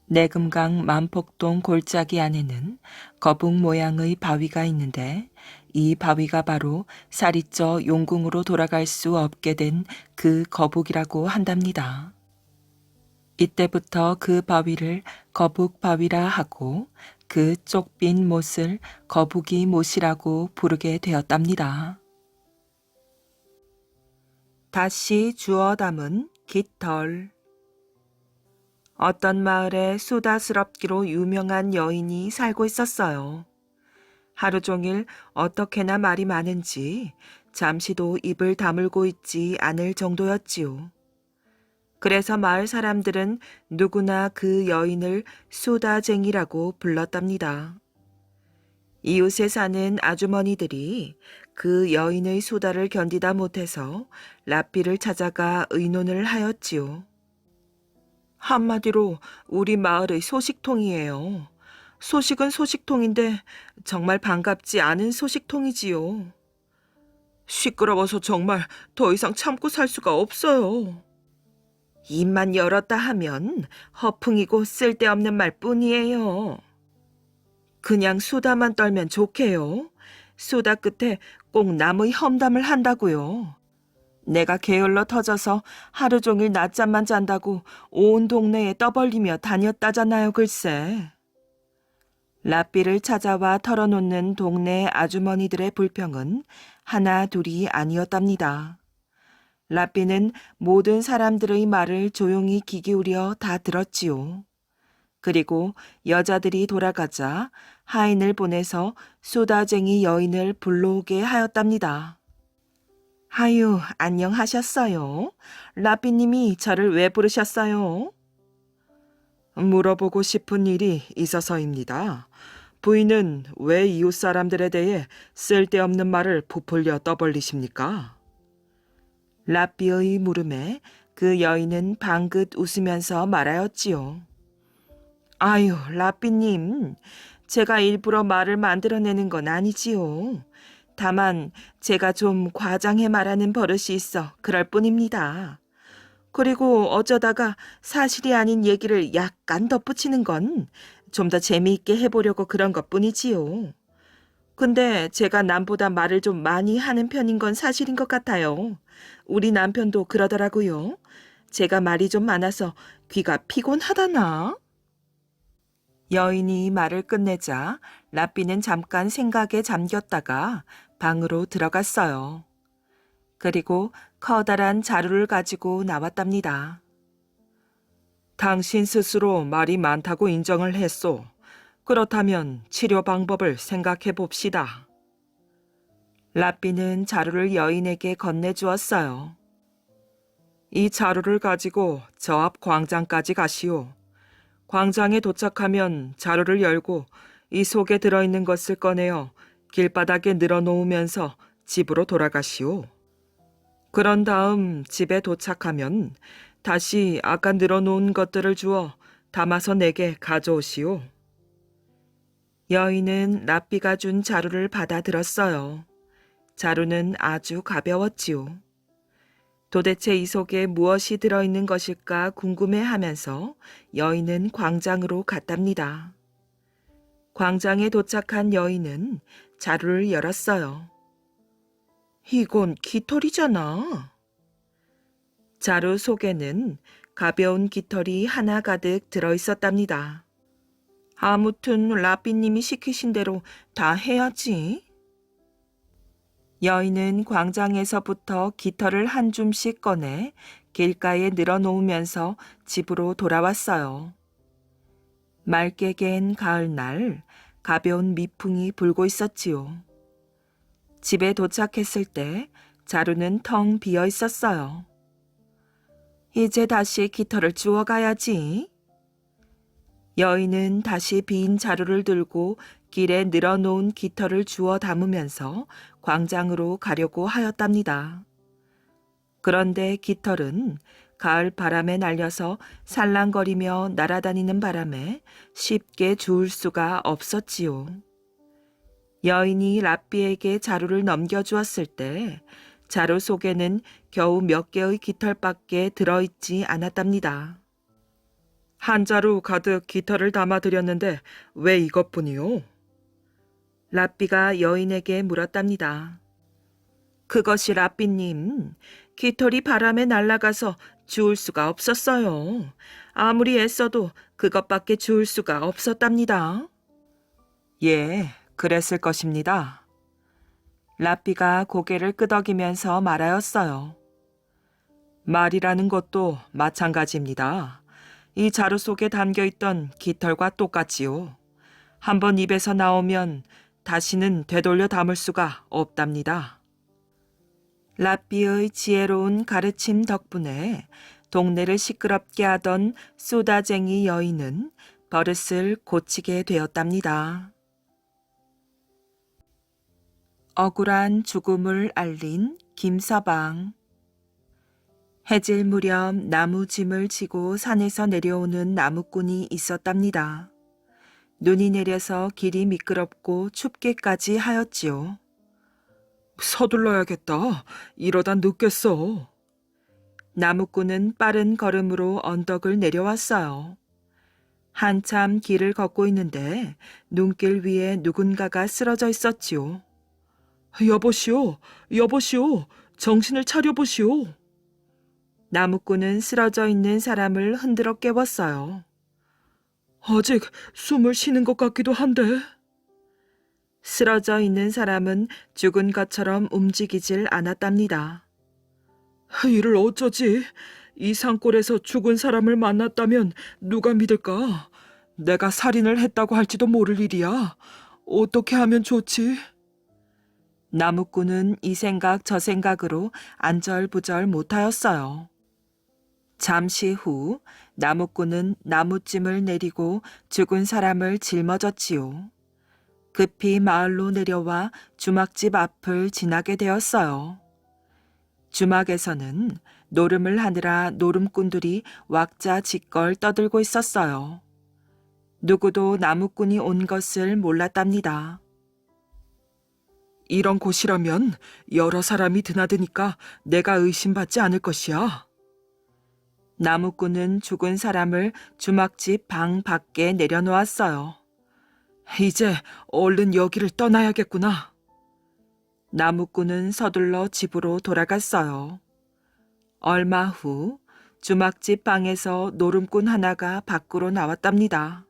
Speaker 1: 내금강 만폭동 골짜기 안에는 거북 모양의 바위가 있는데 이 바위가 바로 살이 쪄 용궁으로 돌아갈 수 없게 된 그 거북이라고 한답니다. 이때부터 그 바위를 거북 바위라 하고 그 쪽빈 못을 거북이 못이라고 부르게 되었답니다. 다시 주워 담은 깃털. 어떤 마을에 수다스럽기로 유명한 여인이 살고 있었어요. 하루 종일 어떻게나 말이 많은지 잠시도 입을 다물고 있지 않을 정도였지요. 그래서 마을 사람들은 누구나 그 여인을 수다쟁이라고 불렀답니다. 이웃에 사는 아주머니들이 그 여인의 수다를 견디다 못해서 라삐를 찾아가 의논을 하였지요. 한마디로 우리 마을의 소식통이에요. 소식은 소식통인데 정말 반갑지 않은 소식통이지요. 시끄러워서 정말 더 이상 참고 살 수가 없어요. 입만 열었다 하면 허풍이고 쓸데없는 말뿐이에요. 그냥 수다만 떨면 좋게요. 수다 끝에 꼭 남의 험담을 한다고요. 내가 게을러 터져서 하루 종일 낮잠만 잔다고 온 동네에 떠벌리며 다녔다잖아요, 글쎄. 라삐를 찾아와 털어놓는 동네 아주머니들의 불평은 하나 둘이 아니었답니다. 라삐는 모든 사람들의 말을 조용히 귀 기울여 다 들었지요. 그리고 여자들이 돌아가자 하인을 보내서 수다쟁이 여인을 불러오게 하였답니다. 하유, 안녕하셨어요? 라삐님이 저를 왜 부르셨어요? 물어보고 싶은 일이 있어서입니다. 부인은 왜 이웃 사람들에 대해 쓸데없는 말을 부풀려 떠벌리십니까? 라삐의 물음에 그 여인은 방긋 웃으면서 말하였지요. 아유, 라삐님, 제가 일부러 말을 만들어내는 건 아니지요. 다만 제가 좀 과장해 말하는 버릇이 있어 그럴 뿐입니다. 그리고 어쩌다가 사실이 아닌 얘기를 약간 덧붙이는 건 좀 더 재미있게 해보려고 그런 것뿐이지요. 근데 제가 남보다 말을 좀 많이 하는 편인 건 사실인 것 같아요. 우리 남편도 그러더라고요. 제가 말이 좀 많아서 귀가 피곤하다나? 여인이 말을 끝내자 라삐는 잠깐 생각에 잠겼다가 방으로 들어갔어요. 그리고 커다란 자루를 가지고 나왔답니다. 당신 스스로 말이 많다고 인정을 했소. 그렇다면 치료 방법을 생각해 봅시다. 라삐는 자루를 여인에게 건네주었어요. 이 자루를 가지고 저 앞 광장까지 가시오. 광장에 도착하면 자루를 열고 이 속에 들어있는 것을 꺼내어 길바닥에 늘어놓으면서 집으로 돌아가시오. 그런 다음 집에 도착하면 다시 아까 늘어놓은 것들을 주어 담아서 내게 가져오시오. 여인은 라삐가 준 자루를 받아 들었어요. 자루는 아주 가벼웠지요. 도대체 이 속에 무엇이 들어있는 것일까 궁금해하면서 여인은 광장으로 갔답니다. 광장에 도착한 여인은 자루를 열었어요. 이건 깃털이잖아. 자루 속에는 가벼운 깃털이 하나 가득 들어있었답니다. 아무튼 라삐님이 시키신 대로 다 해야지. 여인은 광장에서부터 깃털을 한 줌씩 꺼내 길가에 늘어놓으면서 집으로 돌아왔어요. 맑게 갠 가을날 가벼운 미풍이 불고 있었지요. 집에 도착했을 때 자루는 텅 비어 있었어요. 이제 다시 깃털을 주워 가야지. 여인은 다시 빈 자루를 들고 길에 늘어놓은 깃털을 주워 담으면서 광장으로 가려고 하였답니다. 그런데 깃털은 가을 바람에 날려서 살랑거리며 날아다니는 바람에 쉽게 주울 수가 없었지요. 여인이 라삐에게 자루를 넘겨주었을 때 자루 속에는 겨우 몇 개의 깃털밖에 들어있지 않았답니다. 한 자루 가득 깃털을 담아드렸는데 왜 이것뿐이요? 라삐가 여인에게 물었답니다. 그것이 라삐님, 깃털이 바람에 날아가서 주울 수가 없었어요. 아무리 애써도 그것밖에 주울 수가 없었답니다. 예, 그랬을 것입니다. 라삐가 고개를 끄덕이면서 말하였어요. 말이라는 것도 마찬가지입니다. 이 자루 속에 담겨있던 깃털과 똑같지요. 한번 입에서 나오면 다시는 되돌려 담을 수가 없답니다. 라삐의 지혜로운 가르침 덕분에 동네를 시끄럽게 하던 수다쟁이 여인은 버릇을 고치게 되었답니다. 억울한 죽음을 알린 김서방. 해질 무렵 나무짐을 지고 산에서 내려오는 나무꾼이 있었답니다. 눈이 내려서 길이 미끄럽고 춥게까지 하였지요. 서둘러야겠다. 이러다 늦겠어. 나무꾼은 빠른 걸음으로 언덕을 내려왔어요. 한참 길을 걷고 있는데 눈길 위에 누군가가 쓰러져 있었지요. 여보시오, 여보시오, 정신을 차려보시오. 나무꾼은 쓰러져 있는 사람을 흔들어 깨웠어요. 아직 숨을 쉬는 것 같기도 한데. 쓰러져 있는 사람은 죽은 것처럼 움직이질 않았답니다. 이를 어쩌지? 이 산골에서 죽은 사람을 만났다면 누가 믿을까? 내가 살인을 했다고 할지도 모를 일이야. 어떻게 하면 좋지? 나무꾼은 이 생각 저 생각으로 안절부절 못하였어요. 잠시 후 나무꾼은 나무찜을 내리고 죽은 사람을 짊어졌지요. 급히 마을로 내려와 주막집 앞을 지나게 되었어요. 주막에서는 노름을 하느라 노름꾼들이 왁자지껄 떠들고 있었어요. 누구도 나무꾼이 온 것을 몰랐답니다. 이런 곳이라면 여러 사람이 드나드니까 내가 의심받지 않을 것이야. 나무꾼은 죽은 사람을 주막집 방 밖에 내려놓았어요. 이제 얼른 여기를 떠나야겠구나. 나무꾼은 서둘러 집으로 돌아갔어요. 얼마 후 주막집 방에서 노름꾼 하나가 밖으로 나왔답니다.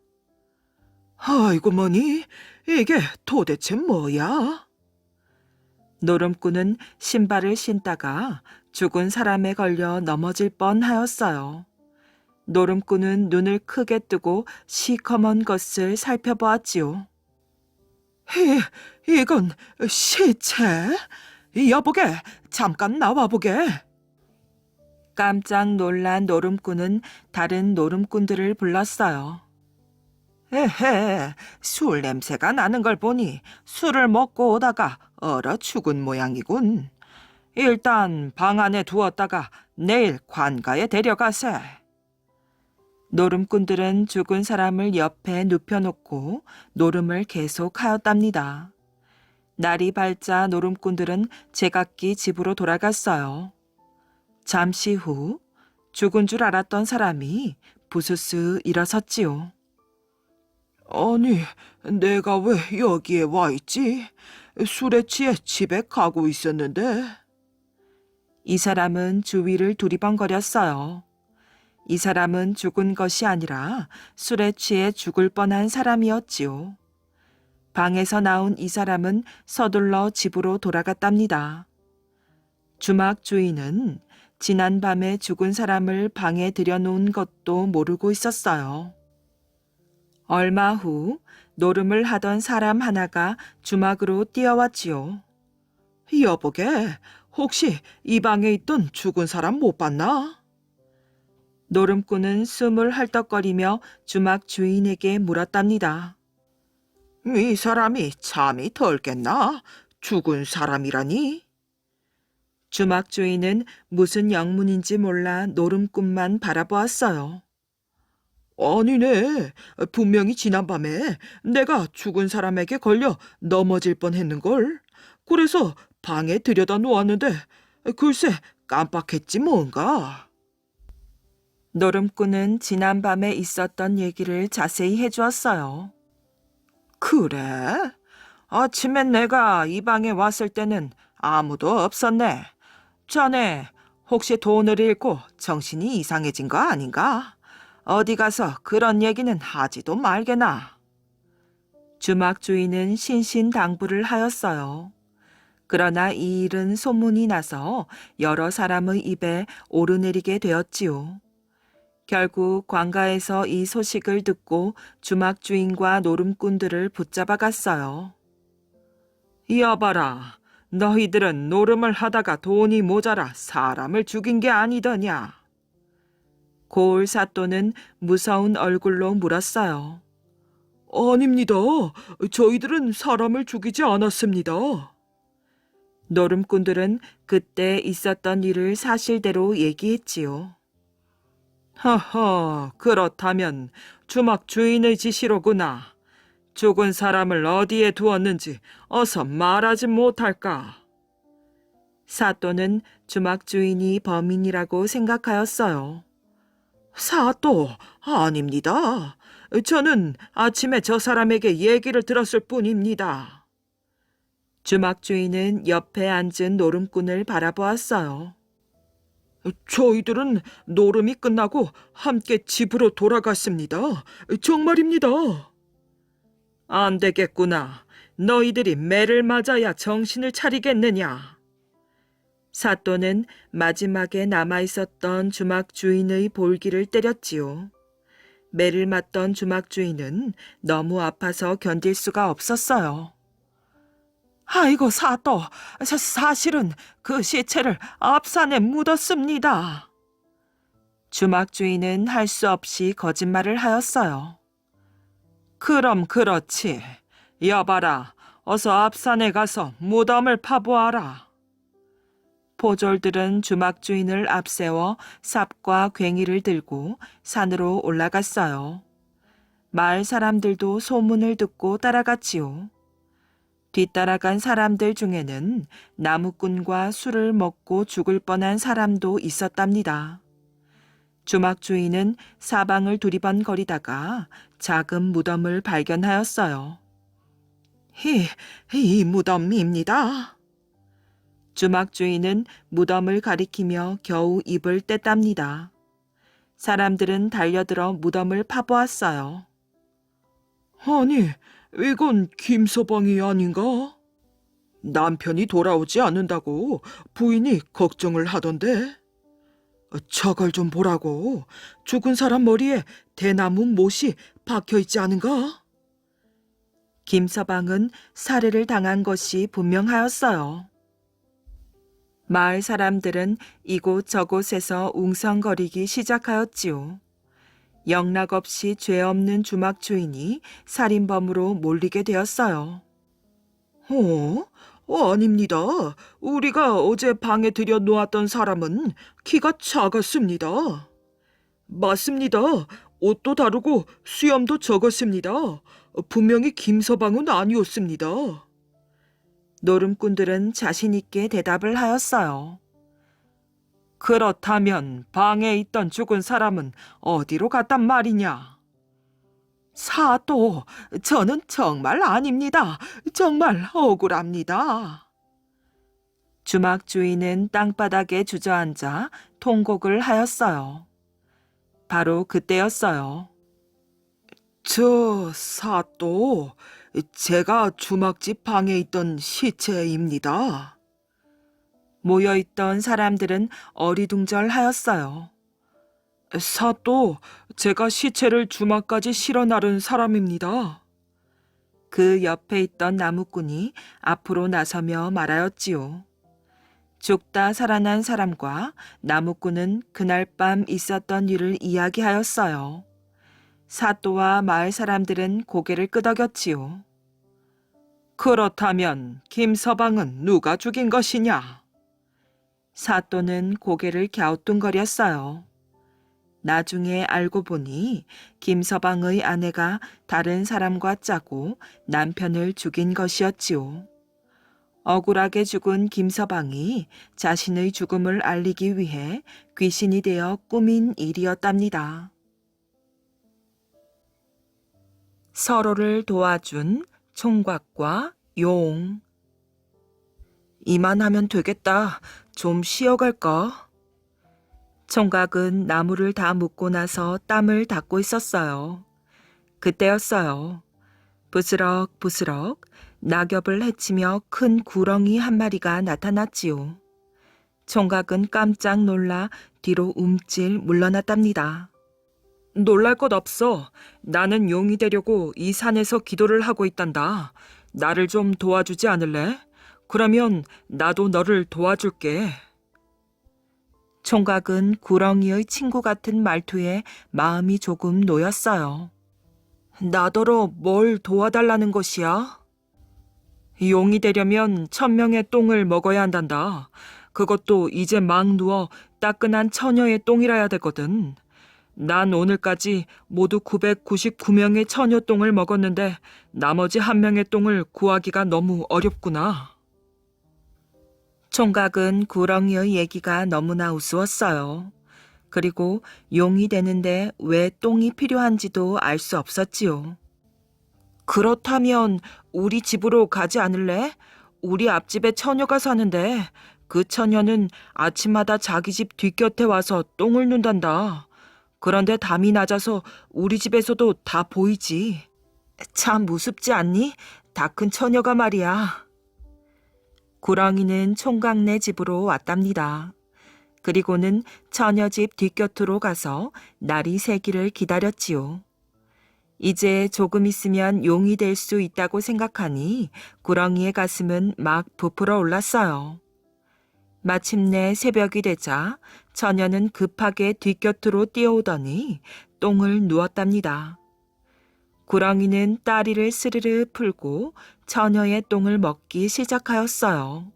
Speaker 1: 아이고 뭐니? 이게 도대체 뭐야? 노름꾼은 신발을 신다가 죽은 사람에 걸려 넘어질 뻔하였어요. 노름꾼은 눈을 크게 뜨고 시커먼 것을 살펴보았지요. 이건 시체? 여보게, 잠깐 나와보게. 깜짝 놀란 노름꾼은 다른 노름꾼들을 불렀어요. 에헤, 술 냄새가 나는 걸 보니 술을 먹고 오다가 얼어 죽은 모양이군. 일단 방 안에 두었다가 내일 관가에 데려가세. 노름꾼들은 죽은 사람을 옆에 눕혀놓고 노름을 계속하였답니다. 날이 밝자 노름꾼들은 제각기 집으로 돌아갔어요. 잠시 후 죽은 줄 알았던 사람이 부스스 일어섰지요. 아니, 내가 왜 여기에 와 있지? 술에 취해 집에 가고 있었는데. 이 사람은 주위를 두리번거렸어요. 이 사람은 죽은 것이 아니라 술에 취해 죽을 뻔한 사람이었지요. 방에서 나온 이 사람은 서둘러 집으로 돌아갔답니다. 주막 주인은 지난밤에 죽은 사람을 방에 들여놓은 것도 모르고 있었어요. 얼마 후 노름을 하던 사람 하나가 주막으로 뛰어왔지요. 여보게, 혹시 이 방에 있던 죽은 사람 못 봤나? 노름꾼은 숨을 헐떡거리며 주막 주인에게 물었답니다. 이 사람이 잠이 덜 깼나? 죽은 사람이라니? 주막 주인은 무슨 영문인지 몰라 노름꾼만 바라보았어요. 아니네. 분명히 지난밤에 내가 죽은 사람에게 걸려 넘어질 뻔했는걸. 그래서 방에 들여다 놓았는데 글쎄 깜빡했지 뭔가. 노름꾼은 지난밤에 있었던 얘기를 자세히 해주었어요. 그래? 아침엔 내가 이 방에 왔을 때는 아무도 없었네. 자네 혹시 돈을 잃고 정신이 이상해진 거 아닌가? 어디 가서 그런 얘기는 하지도 말게나. 주막 주인은 신신당부를 하였어요. 그러나 이 일은 소문이 나서 여러 사람의 입에 오르내리게 되었지요. 결국 관가에서 이 소식을 듣고 주막 주인과 노름꾼들을 붙잡아 갔어요. 여봐라, 너희들은 노름을 하다가 돈이 모자라 사람을 죽인 게 아니더냐? 고을 사또는 무서운 얼굴로 물었어요. 아닙니다. 저희들은 사람을 죽이지 않았습니다. 노름꾼들은 그때 있었던 일을 사실대로 얘기했지요. 허허, 그렇다면 주막 주인의 지시로구나. 죽은 사람을 어디에 두었는지 어서 말하지 못할까? 사또는 주막 주인이 범인이라고 생각하였어요. 사또, 아닙니다. 저는 아침에 저 사람에게 얘기를 들었을 뿐입니다. 주막 주인은 옆에 앉은 노름꾼을 바라보았어요. 저희들은 노름이 끝나고 함께 집으로 돌아갔습니다. 정말입니다. 안 되겠구나. 너희들이 매를 맞아야 정신을 차리겠느냐. 사또는 마지막에 남아있었던 주막 주인의 볼기를 때렸지요. 매를 맞던 주막 주인은 너무 아파서 견딜 수가 없었어요. 아이고, 사또, 사실은 그 시체를 앞산에 묻었습니다. 주막 주인은 할 수 없이 거짓말을 하였어요. 그럼 그렇지. 여봐라, 어서 앞산에 가서 무덤을 파보아라. 포졸들은 주막 주인을 앞세워 삽과 괭이를 들고 산으로 올라갔어요. 마을 사람들도 소문을 듣고 따라갔지요. 뒤따라간 사람들 중에는 나무꾼과 술을 먹고 죽을 뻔한 사람도 있었답니다. 주막 주인은 사방을 두리번거리다가 작은 무덤을 발견하였어요. 이 무덤입니다. 주막 주인은 무덤을 가리키며 겨우 입을 뗐답니다. 사람들은 달려들어 무덤을 파보았어요. 아니, 이건 김서방이 아닌가? 남편이 돌아오지 않는다고 부인이 걱정을 하던데. 저걸 좀 보라고. 죽은 사람 머리에 대나무 못이 박혀있지 않은가? 김서방은 살해를 당한 것이 분명하였어요. 마을 사람들은 이곳저곳에서 웅성거리기 시작하였지요. 영락없이 죄 없는 주막 주인이 살인범으로 몰리게 되었어요. 아닙니다. 우리가 어제 방에 들여놓았던 사람은 키가 작았습니다. 맞습니다. 옷도 다르고 수염도 적었습니다. 분명히 김서방은 아니었습니다. 노름꾼들은 자신 있게 대답을 하였어요. 그렇다면 방에 있던 죽은 사람은 어디로 갔단 말이냐? 사또, 저는 정말 아닙니다. 정말 억울합니다. 주막 주인은 땅바닥에 주저앉아 통곡을 하였어요. 바로 그때였어요. 저 사또, 제가 주막집 방에 있던 시체입니다. 모여있던 사람들은 어리둥절하였어요. 사또, 제가 시체를 주막까지 실어 나른 사람입니다. 그 옆에 있던 나무꾼이 앞으로 나서며 말하였지요. 죽다 살아난 사람과 나무꾼은 그날 밤 있었던 일을 이야기하였어요. 사또와 마을 사람들은 고개를 끄덕였지요. 그렇다면 김서방은 누가 죽인 것이냐? 사또는 고개를 갸우뚱거렸어요. 나중에 알고 보니 김서방의 아내가 다른 사람과 짜고 남편을 죽인 것이었지요. 억울하게 죽은 김서방이 자신의 죽음을 알리기 위해 귀신이 되어 꾸민 일이었답니다. 서로를 도와준 총각과 용. 이만하면 되겠다. 좀 쉬어갈까? 총각은 나무를 다 묶고 나서 땀을 닦고 있었어요. 그때였어요. 부스럭부스럭 낙엽을 헤치며 큰 구렁이 한 마리가 나타났지요. 총각은 깜짝 놀라 뒤로 움찔 물러났답니다. 놀랄 것 없어. 나는 용이 되려고 이 산에서 기도를 하고 있단다. 나를 좀 도와주지 않을래? 그러면 나도 너를 도와줄게. 총각은 구렁이의 친구 같은 말투에 마음이 조금 놓였어요. 나더러 뭘 도와달라는 것이야? 용이 되려면 1000명의 똥을 먹어야 한단다. 그것도 이제 막 누워 따끈한 처녀의 똥이라야 되거든. 난 오늘까지 모두 999명의 처녀 똥을 먹었는데 나머지 1명의 똥을 구하기가 너무 어렵구나. 총각은 구렁이의 얘기가 너무나 우스웠어요. 그리고 용이 되는데 왜 똥이 필요한지도 알 수 없었지요. 그렇다면 우리 집으로 가지 않을래? 우리 앞집에 처녀가 사는데 그 처녀는 아침마다 자기 집 뒷곁에 와서 똥을 눈단다. 그런데 담이 낮아서 우리 집에서도 다 보이지. 참 무섭지 않니? 다 큰 처녀가 말이야. 구렁이는 총각네 집으로 왔답니다. 그리고는 처녀 집 뒷곁으로 가서 날이 새기를 기다렸지요. 이제 조금 있으면 용이 될 수 있다고 생각하니 구렁이의 가슴은 막 부풀어 올랐어요. 마침내 새벽이 되자 처녀는 급하게 뒷곁으로 뛰어오더니 똥을 누웠답니다. 구렁이는 다리를 스르르 풀고 처녀의 똥을 먹기 시작하였어요.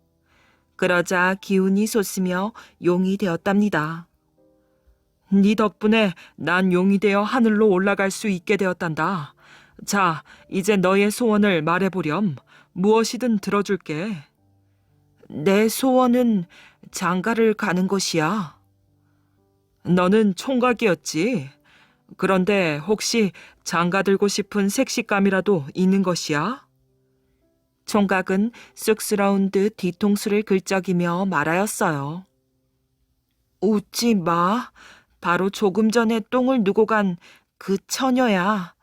Speaker 1: 그러자 기운이 솟으며 용이 되었답니다. 네 덕분에 난 용이 되어 하늘로 올라갈 수 있게 되었단다. 자, 이제 너의 소원을 말해보렴. 무엇이든 들어줄게. 내 소원은 장가를 가는 것이야. 너는 총각이었지. 그런데 혹시 장가 들고 싶은 색시감이라도 있는 것이야? 총각은 쑥스러운 듯 뒤통수를 긁적이며 말하였어요. 웃지 마. 바로 조금 전에 똥을 누고 간 그 처녀야.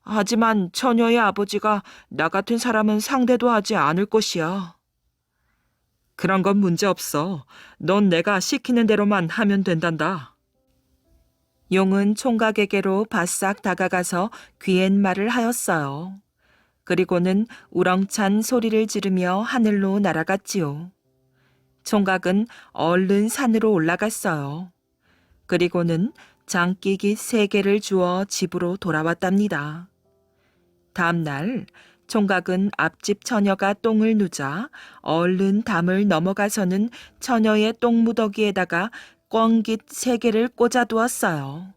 Speaker 1: 하지만 처녀의 아버지가 나 같은 사람은 상대도 하지 않을 것이야. 그런 건 문제 없어. 넌 내가 시키는 대로만 하면 된단다. 용은 총각에게로 바싹 다가가서 귀옛말을 하였어요. 그리고는 우렁찬 소리를 지르며 하늘로 날아갔지요. 총각은 얼른 산으로 올라갔어요. 그리고는 장기깃 3개를 주어 집으로 돌아왔답니다. 다음 날 총각은 앞집 처녀가 똥을 누자 얼른 담을 넘어가서는 처녀의 똥무더기에다가 꿩깃 3개를 꽂아두었어요.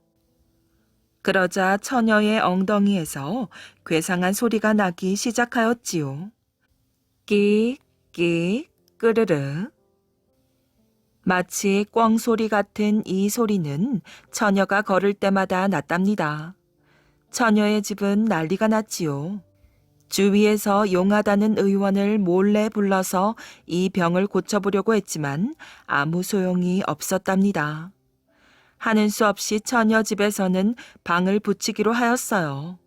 Speaker 1: 그러자 처녀의 엉덩이에서 괴상한 소리가 나기 시작하였지요. 끽, 끽, 끄르르. 마치 꿩소리 같은 이 소리는 처녀가 걸을 때마다 났답니다. 처녀의 집은 난리가 났지요. 주위에서 용하다는 의원을 몰래 불러서 이 병을 고쳐보려고 했지만 아무 소용이 없었답니다. 하는 수 없이 처녀 집에서는 방을 붙이기로 하였어요.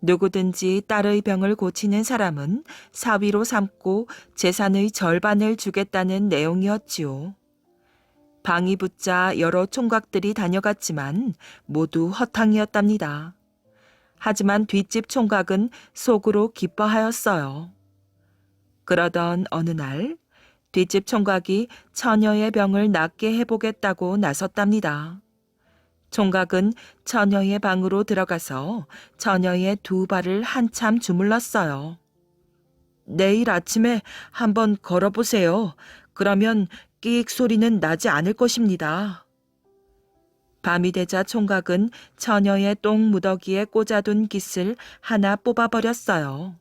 Speaker 1: 누구든지 딸의 병을 고치는 사람은 사위로 삼고 재산의 절반을 주겠다는 내용이었지요. 방이 붙자 여러 총각들이 다녀갔지만 모두 허탕이었답니다. 하지만 뒷집 총각은 속으로 기뻐하였어요. 그러던 어느 날 뒷집 총각이 처녀의 병을 낫게 해보겠다고 나섰답니다. 총각은 처녀의 방으로 들어가서 처녀의 2발을 한참 주물렀어요. 내일 아침에 한번 걸어보세요. 그러면 끽 소리는 나지 않을 것입니다. 밤이 되자 총각은 처녀의 똥 무더기에 꽂아둔 깃을 하나 뽑아버렸어요.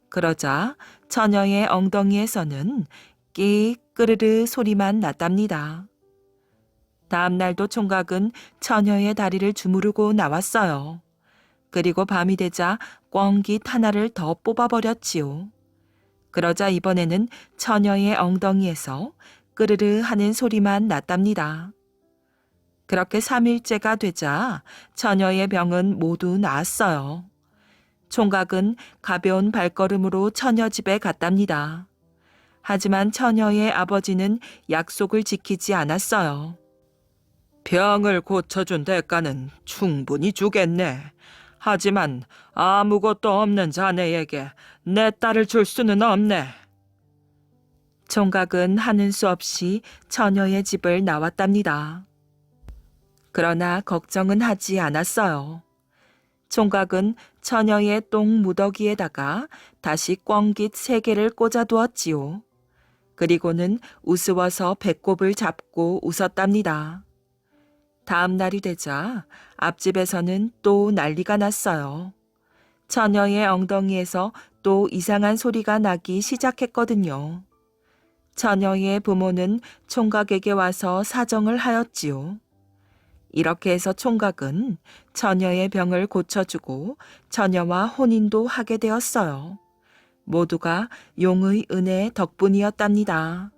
Speaker 1: 그러자 처녀의 엉덩이에서는 끽 끄르르 소리만 났답니다. 다음 날도 총각은 처녀의 다리를 주무르고 나왔어요. 그리고 밤이 되자 꿩깃 하나를 더 뽑아버렸지요. 그러자 이번에는 처녀의 엉덩이에서 끄르르 하는 소리만 났답니다. 그렇게 3일째가 되자 처녀의 병은 모두 나았어요. 총각은 가벼운 발걸음으로 처녀 집에 갔답니다. 하지만 처녀의 아버지는 약속을 지키지 않았어요. 병을 고쳐준 대가는 충분히 주겠네. 하지만 아무것도 없는 자네에게 내 딸을 줄 수는 없네. 총각은 하는 수 없이 처녀의 집을 나왔답니다. 그러나 걱정은 하지 않았어요. 총각은 처녀의 똥 무더기에다가 다시 꿩깃 3개를 꽂아두었지요. 그리고는 우스워서 배꼽을 잡고 웃었답니다. 다음 날이 되자 앞집에서는 또 난리가 났어요. 처녀의 엉덩이에서 또 이상한 소리가 나기 시작했거든요. 처녀의 부모는 총각에게 와서 사정을 하였지요. 이렇게 해서 총각은 처녀의 병을 고쳐주고 처녀와 혼인도 하게 되었어요. 모두가 용의 은혜 덕분이었답니다.